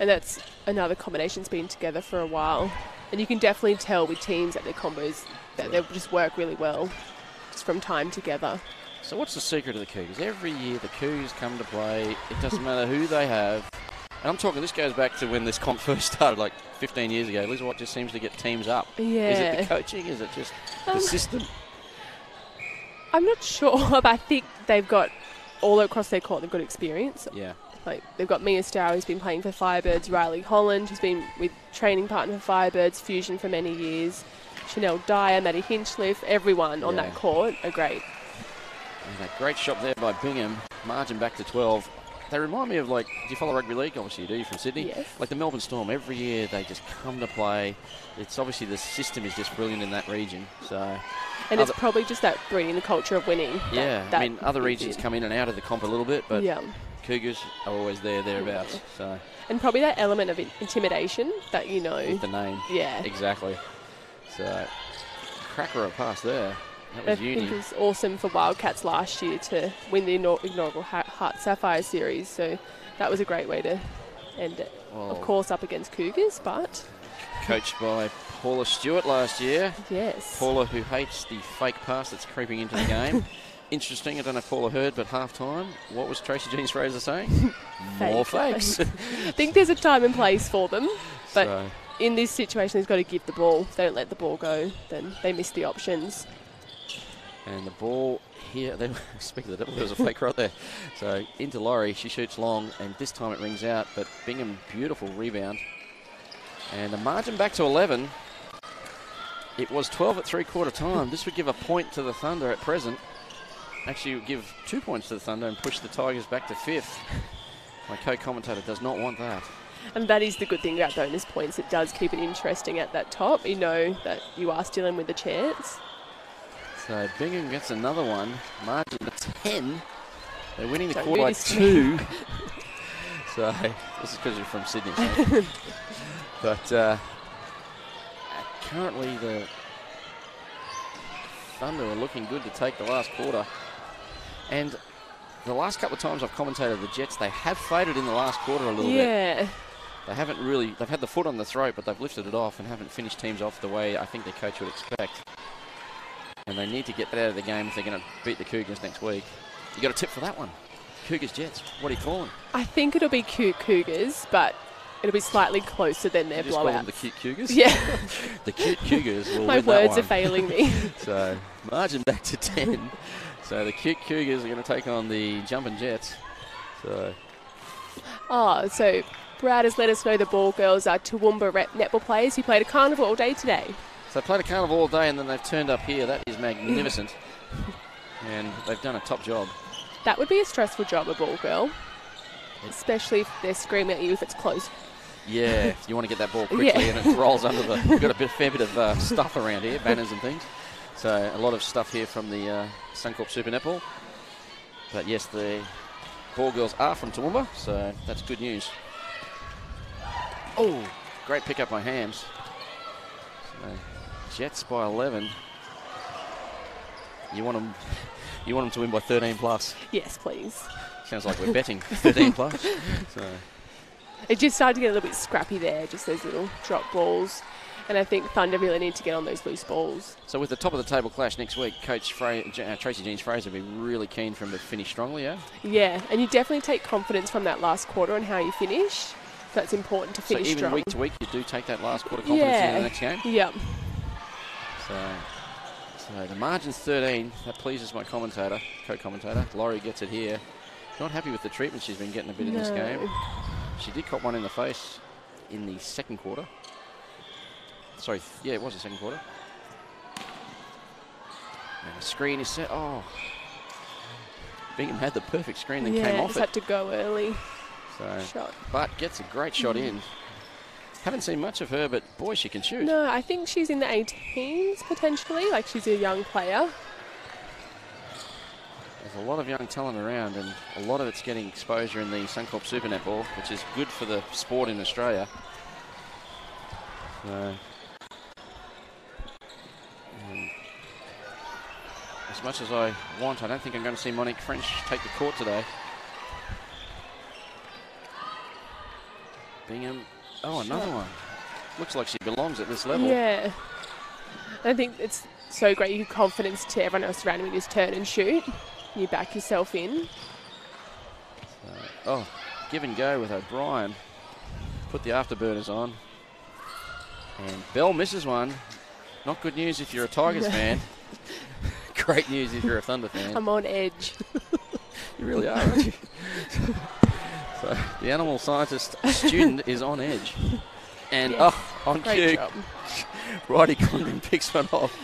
and that's another combination that's been together for a while. And you can definitely tell with teams that their combos, that they just work really well just from time together. So what's the secret of the Cougars? Every year the Cougars come to play. It doesn't matter who they have. And I'm talking, this goes back to when this comp first started, like 15 years ago. Liz Watt just seems to get teams up. Yeah. Is it the coaching? Is it just the system? I'm not sure, but I think they've got, all across their court, they've got experience. Yeah. Like, they've got Mia Stour, who's been playing for Firebirds, Riley Holland, who's been with training partner for Firebirds, Fusion for many years, Chanel Dyer, Maddie Hinchliffe, everyone on Yeah. that court are great. And that great shot there by Bingham. Margin back to 12. They remind me of, like, do you follow rugby league? Obviously you do, from Sydney. Yes. Like the Melbourne Storm, every year they just come to play. It's obviously the system is just brilliant in that region. So, And it's probably just that breeding the culture of winning. yeah, that I mean, other is regions it. come in and out of the comp a little bit, but Yeah. Cougars are always thereabouts. So, And probably that element of intimidation that you know. with the name. Yeah. Exactly. So, cracker of a pass there. That I was think Uni. it was awesome for Wildcats last year to win the inaugural Heart Sapphire series, so that was a great way to end it. Well, Of course, up against Cougars, but coached by Paula Stewart last year. yes. Paula, who hates the fake pass that's creeping into the game. Interesting, I don't know if Paula heard, but half-time, what was Tracy Jeans Fraser saying? More Fake. fakes. I think there's a time and place for them, but So, in this situation, they've got to give the ball. If they don't let the ball go, then they miss the options. and the ball here, speak of the devil, there was a fake right there. So into Laurie, she shoots long, and this time it rings out, but Bingham, beautiful rebound. And the margin back to 11. It was 12 at three-quarter time. This would give a point to the Thunder at present. actually give 2 points to the Thunder and push the Tigers back to 5th. My co-commentator does not want that. And that is the good thing about bonus points. It does keep it interesting at that top. You know that you are still in with a chance. So Bingham gets another one. Margin of 10. They're winning the Don't quarter do by this to 2. So this is because you're from Sydney. So. But currently the Thunder are looking good to take the last quarter. And the last couple of times I've commentated the Jets, they have faded in the last quarter a little bit. Yeah. They haven't really, they've had the foot on the throat, but they've lifted it off and haven't finished teams off the way I think their coach would expect. And they need to get that out of the game if they're going to beat the Cougars next week. You got a tip for that one? Cougars Jets, what are you calling? I think it'll be cute Cougars, but it'll be slightly closer than their You just call them blowouts. the cute Cougars? Yeah. The cute Cougars will My win that words one. are failing me. So margin back to 10. So the cute Cougars are going to take on the Jumpin' Jets. So So Brad has let us know the ball girls are Toowoomba netball players who played a carnival all day today. they played a carnival all day and then they've turned up here. That is magnificent. And they've done a top job. That would be a stressful job, a ball girl. Especially if they're screaming at you if it's close. Yeah, you want to get that ball quickly Yeah. and it rolls under the... We've got a fair bit of stuff around here, banners and things. So a lot of stuff here from the Suncorp Super Netball. But yes, the ball girls are from Toowoomba, so that's good news. Oh, great pick up by Hams. So, Jets by 11. You want them to win by 13 plus. Yes, please. Sounds like we're betting 13 plus. So. It just started to get a little bit scrappy there, just those little drop balls. And I think Thunder really need to get on those loose balls. So with the top of the table clash next week, Coach Tracy Jeans-Fraser will be really keen for him to finish strongly, yeah? Yeah, and you definitely take confidence from that last quarter on how you finish. That's important to So finish even strong. week to week, you do take that last quarter confidence in the next game? Yep. So the margin's 13. That pleases my co-commentator. Laurie gets it here. Not happy with the treatment she's been getting a bit in this game. She did cop one in the face in the second quarter. Sorry, yeah, it was the second quarter. And the screen is set. Oh. Bingham had the perfect screen, then came off just it. had to go early. So, Shot. but gets a great shot in. Haven't seen much of her, but boy, she can shoot. No, I think she's in the 18s potentially. Like she's a young player. There's a lot of young talent around, and a lot of it's getting exposure in the Suncorp Super Netball, which is good for the sport in Australia. So, as much as I want, I don't think I'm going to see Monique French take the court today. Bingham. Oh, another one. Looks like she belongs at this level. Yeah. I think it's so great. You give confidence to everyone else around you. Just turn and shoot. You back yourself in. Give and go with O'Brien. Put the afterburners on. And Bell misses one. Not good news if you're a Tigers fan. Great news if you're a Thunder fan. I'm on edge. You really are, aren't you? So the animal scientist student is on edge. And Yes. on Great cue, job. Righty Condon picks one off.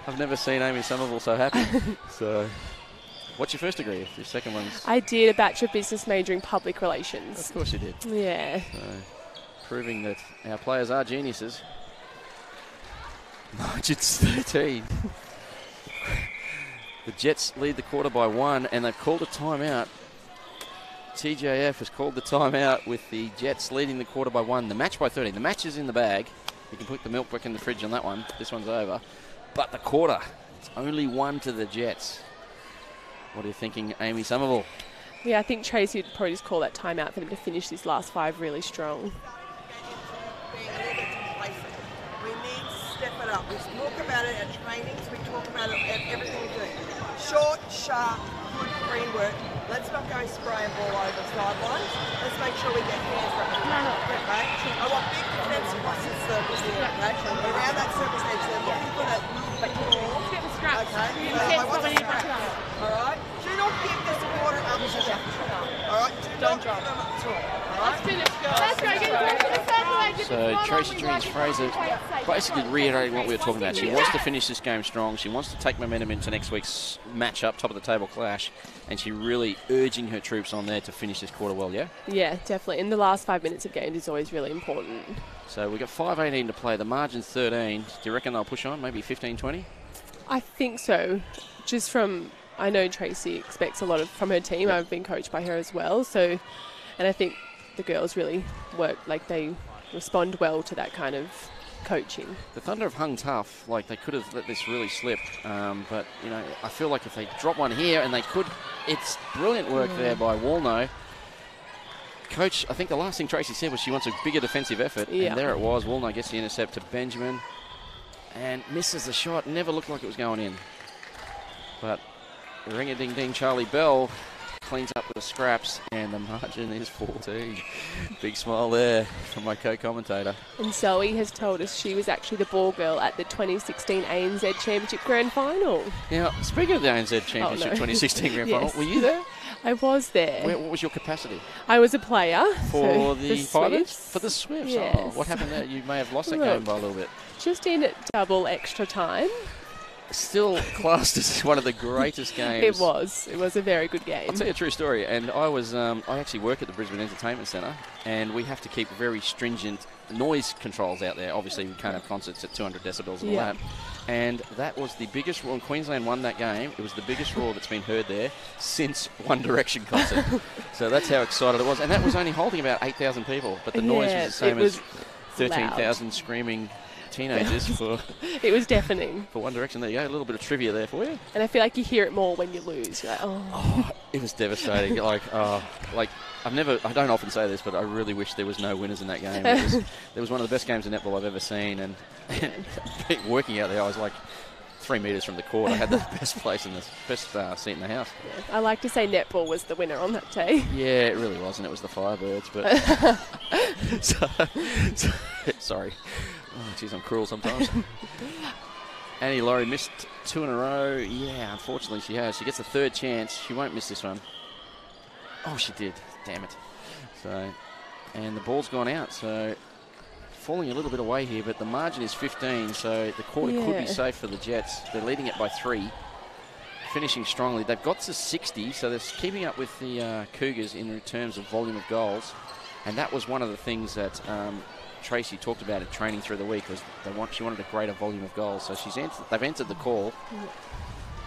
I've never seen Amy Somerville so happy. So, what's your first degree? Your second one's... I did a Bachelor of Business major in Public Relations. Of course you did. Yeah. So, proving that our players are geniuses. It's 13. The Jets lead the quarter by 1, and they've called a timeout. TJF has called the timeout with the Jets leading the quarter by 1. The match by 13. The match is in the bag. You can put the milk back in the fridge on that one. This one's over. But the quarter, it's only 1 to the Jets. What are you thinking, Amy Somerville? Yeah, I think Tracy would probably just call that timeout for them to finish this last 5 really strong. Being a little bit complacent. We need to step it up. We talk about it at trainings. We talk about it at everything we do. Short, sharp, good green work. Let's not go spraying ball over sidelines. Let's make sure we get hands right. Okay? I want big defensive crosses circles here, okay? Around that circle's edge, they're looking for that little bit more. Okay? So I want the scraps. Alright? Do not give this quarter up to them. Alright? Do not give them up to them. Alright? Let's go. Get the first to the second leg. So Tracy Jeans-Fraser basically reiterating what we were talking about. She wants to finish this game strong. She wants to take momentum into next week's matchup, top of the table clash, and she really urging her troops on there to finish this quarter well, yeah? Yeah, definitely. In the last 5 minutes of games is always really important. So we've got 5:18 to play. The margin's 13. Do you reckon they'll push on? Maybe 15-20? I think so. Just from, I know Tracy expects a lot from her team. I've been coached by her as well. So, and I think the girls really work, like they respond well to that kind of coaching. The Thunder have hung tough. Like, they could have let this really slip. But, you know, I feel like if they drop one here, and they could, it's brilliant work there by Walno. Coach, I think the last thing Tracy said was she wants a bigger defensive effort. Yeah. And there it was. Walno gets the intercept to Benjamin and misses the shot. Never looked like it was going in. But ring-a-ding-ding, Charlie Bell cleans up the scraps, and the margin is 14. Big smile there from my co-commentator. And Zoe has told us she was actually the ball girl at the 2016 ANZ Championship Grand Final. Now, speaking of the ANZ Championship 2016 Grand Final, Yes. were you there? I was there. What was your capacity? I was a player. For the Pirates? Swifts. For the Swifts? Yes. Oh, what happened there? You may have lost that Look. game by a little bit. Just in double extra time. Still classed as one of the greatest games. It was. It was a very good game. I'll tell you a true story. And I was, I actually work at the Brisbane Entertainment Centre, and we have to keep very stringent noise controls out there. Obviously, we can't have concerts at 200 decibels and all Yeah. that. And that was the biggest roar. Queensland won that game. It was the biggest roar that's been heard there since One Direction concert. So that's how excited it was. And that was only holding about 8,000 people. But the noise was the same as 13,000 screaming teenagers for It was deafening. for One Direction. There you go. A little bit of trivia there for you. And I feel like you hear it more when you lose. You're like, oh. It was devastating. like I don't often say this, but I really wish there was no winners in that game. It was one of the best games of netball I've ever seen, and working out there, I was like 3 metres from the court. I had the best place in the best seat in the house. I like to say netball was the winner on that day. Yeah, it really was, and it was the Firebirds. But sorry. Oh, geez, I'm cruel sometimes. Annie Laurie missed 2 in a row. Yeah, unfortunately she has. She gets a third chance. She won't miss this one. Oh, she did. Damn it. So, and the ball's gone out. So, falling a little bit away here, but the margin is 15. So, the quarter could be safe for the Jets. They're leading it by 3. Finishing strongly. They've got to 60, so they're keeping up with the Cougars in terms of volume of goals. And that was one of the things that Tracy talked about at training through the week, was she wanted a greater volume of goals. So they've answered the call.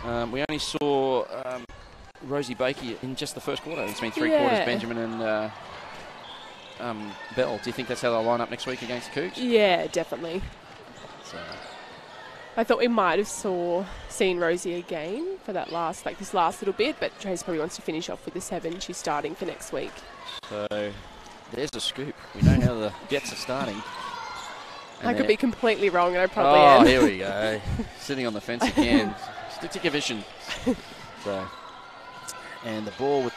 We only saw Rosie Bakey in just the first quarter. It's been 3 quarters, Benjamin and Bell. Do you think that's how they'll line up next week against the Cougs? Yeah, definitely. So, I thought we might have seen Rosie again for that this last little bit, but Trace probably wants to finish off with the 7 she's starting for next week. so there's a scoop. We know how the Jets are starting. I could be completely wrong, and I probably am. Oh, here we go. Sitting on the fence again. Static vision. So, and the ball with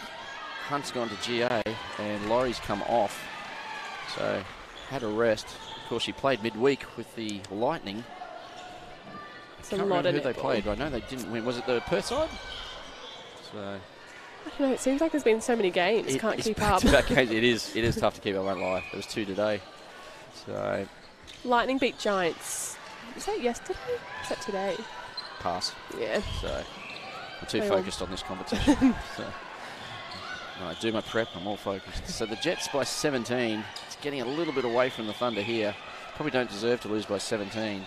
Hunt's gone to GA, and Laurie's come off. So, had a rest. Of course, she played midweek with the Lightning. It's Can't a lot remember of who they netball. played. I know they didn't win. Was it the Perth side? So, I don't know, it seems like there's been so many games. Can't it's keep up. back-to-back games. It is tough to keep. I won't lie. There was 2 today. So, Lightning beat Giants. Was that yesterday? Was that today? pass. Yeah. So, I'm too They all- focused on this competition. So, when I do my prep, I'm all focused. So the Jets by 17. It's getting a little bit away from the Thunder here. Probably don't deserve to lose by 17.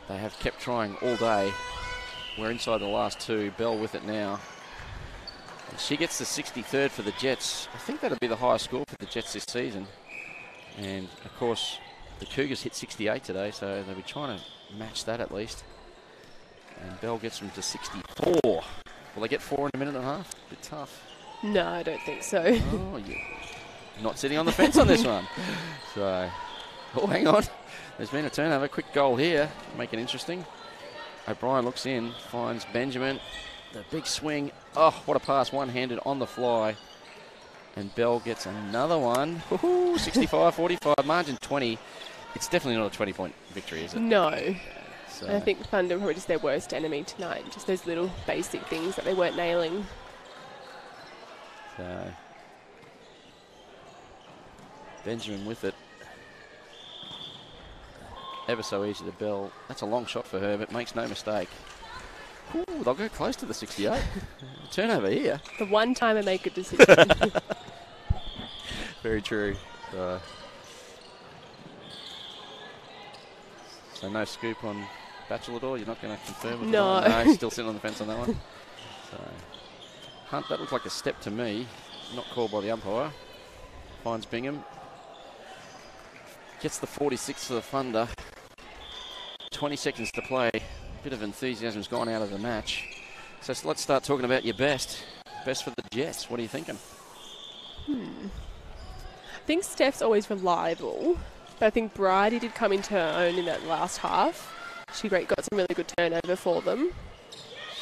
They have kept trying all day. We're inside the last 2. Bell with it now. And she gets the 63rd for the Jets. I think that'll be the highest score for the Jets this season. And, of course, the Cougars hit 68 today, so they'll be trying to match that at least. And Bell gets them to 64. Will they get 4 in a minute and a half? A bit tough. No, I don't think so. Oh, yeah. Not sitting on the fence on this one. So, oh, hang on. There's been a turnover. Quick goal here. Make it interesting. O'Brien looks in, finds Benjamin. The big swing. Oh, what a pass. One-handed on the fly. And Bell gets another one. 65-45. Margin 20. It's definitely not a 20-point victory, is it? No. So, And I think Thunder were probably just their worst enemy tonight. Just those little basic things that they weren't nailing. so Benjamin with it. ever so easy to bell. That's a long shot for her, but makes no mistake. Ooh, they'll go close to the 68. Turnover here. The one time I make a decision. Very true. So no scoop on Bachelor. You're not going to confirm with No. that? No, still sitting on the fence on that one. So Hunt, that looked like a step to me. Not called by the umpire. Finds Bingham. Gets the 46 to the Thunder. 20 seconds to play. Bit of enthusiasm's gone out of the match. So let's start talking about your best. Best for the Jets. What are you thinking? I think Steph's always reliable, but I think Bridie did come into her own in that last half. She got some really good turnover for them.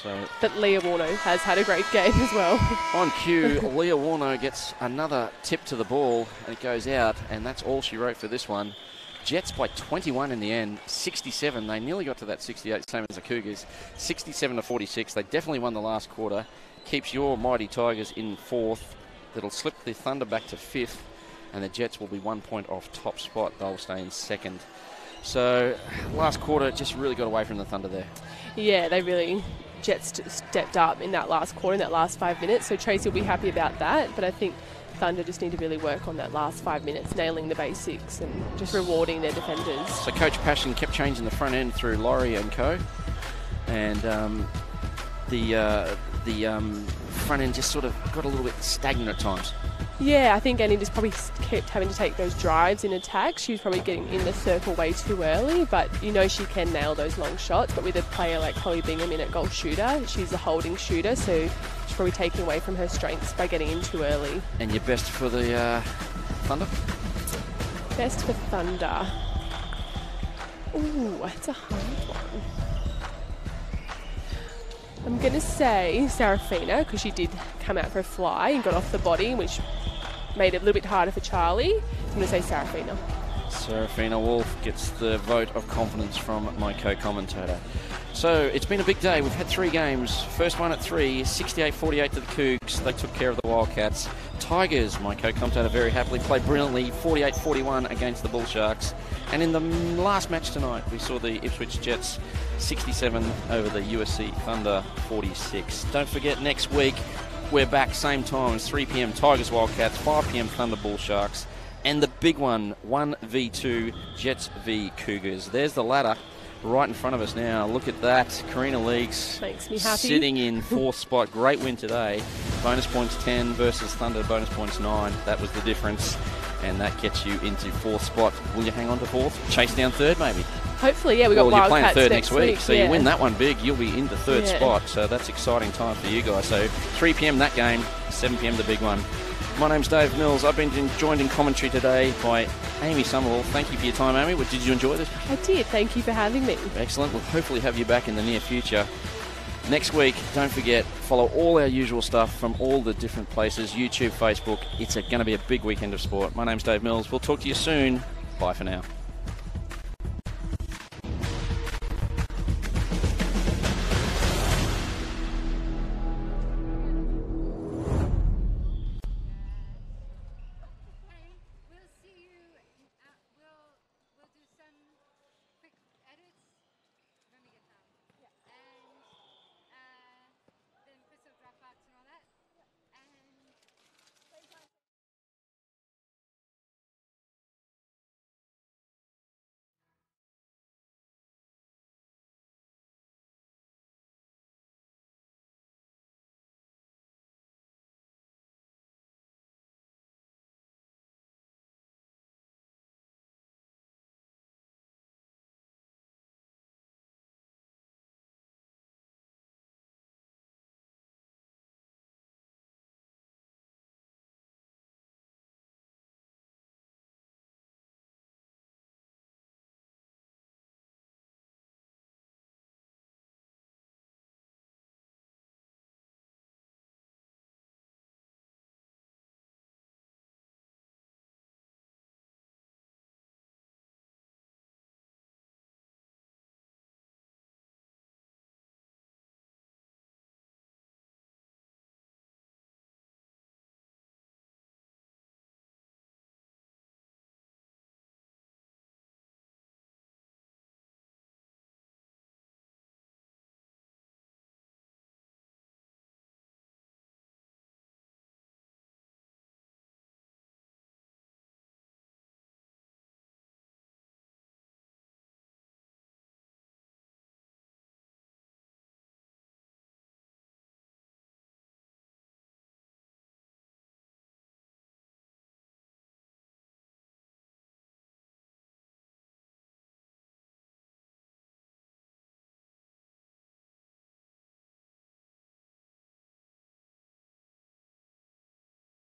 So But Leah Warno has had a great game as well. on cue, Leah Warno gets another tip to the ball and it goes out, and that's all she wrote for this one. Jets by 21 in the end, 67. They nearly got to that 68, same as the Cougars. 67 to 46. They definitely won the last quarter. Keeps your mighty Tigers in fourth. That'll slip the Thunder back to fifth, and the Jets will be 1 point off top spot. They'll stay in second. So last quarter just really got away from the Thunder there. Yeah, they really, Jets stepped up in that last quarter, in that last 5 minutes. So Tracy will be happy about that. But I think Thunder just need to really work on that last 5 minutes, nailing the basics and just rewarding their defenders. So Coach Passion kept changing the front end through Laurie and co. And the front end just sort of got a little bit stagnant at times. Yeah, I think Annie just probably kept having to take those drives in attack. She was probably getting in the circle way too early, but you know she can nail those long shots. But with a player like Holly Bingham in at goal shooter, she's a holding shooter, so she's probably taking away from her strengths by getting in too early. And your best for the Thunder? Best for Thunder. Ooh, that's a hard one. I'm going to say Serafina, because she did come out for a fly and got off the body, which made it a little bit harder for Charlie. I'm going to say Serafina. Serafina Wolf gets the vote of confidence from my co-commentator. So it's been a big day. We've had 3 games. First one at 3, 68-48 to the Cougs. They took care of the Wildcats. Tigers, my co-commentator very happily, played brilliantly, 48-41 against the Bull Sharks. And in the last match tonight, we saw the Ipswich Jets 67 over the USC Thunder 46. Don't forget, next week, we're back same time as 3 p.m. Tigers Wildcats, 5 p.m. Thunder Bull Sharks. And the big one, 1v2 Jets v Cougars. There's the ladder right in front of us now. Look at that. Karina Leagues Makes me happy. sitting in 4th spot. Great win today. Bonus points 10 versus Thunder bonus points 9. That was the difference. And that gets you into 4th spot. Will you hang on to 4th? Chase down 3rd maybe? Hopefully, yeah, we got Well, you're playing Wildcats 3rd next week. So yeah. you win that one big, you'll be into 3rd Yeah. spot. So that's exciting time for you guys. So 3 p.m. that game, 7 p.m. the big one. My name's Dave Mills. I've been joined in commentary today by Amy Summerall. Thank you for your time, Amy. Did you enjoy this? I did. Thank you for having me. Excellent. We'll hopefully have you back in the near future. Next week, don't forget, follow all our usual stuff from all the different places, YouTube, Facebook. It's going to be a big weekend of sport. My name's Dave Mills. We'll talk to you soon. Bye for now.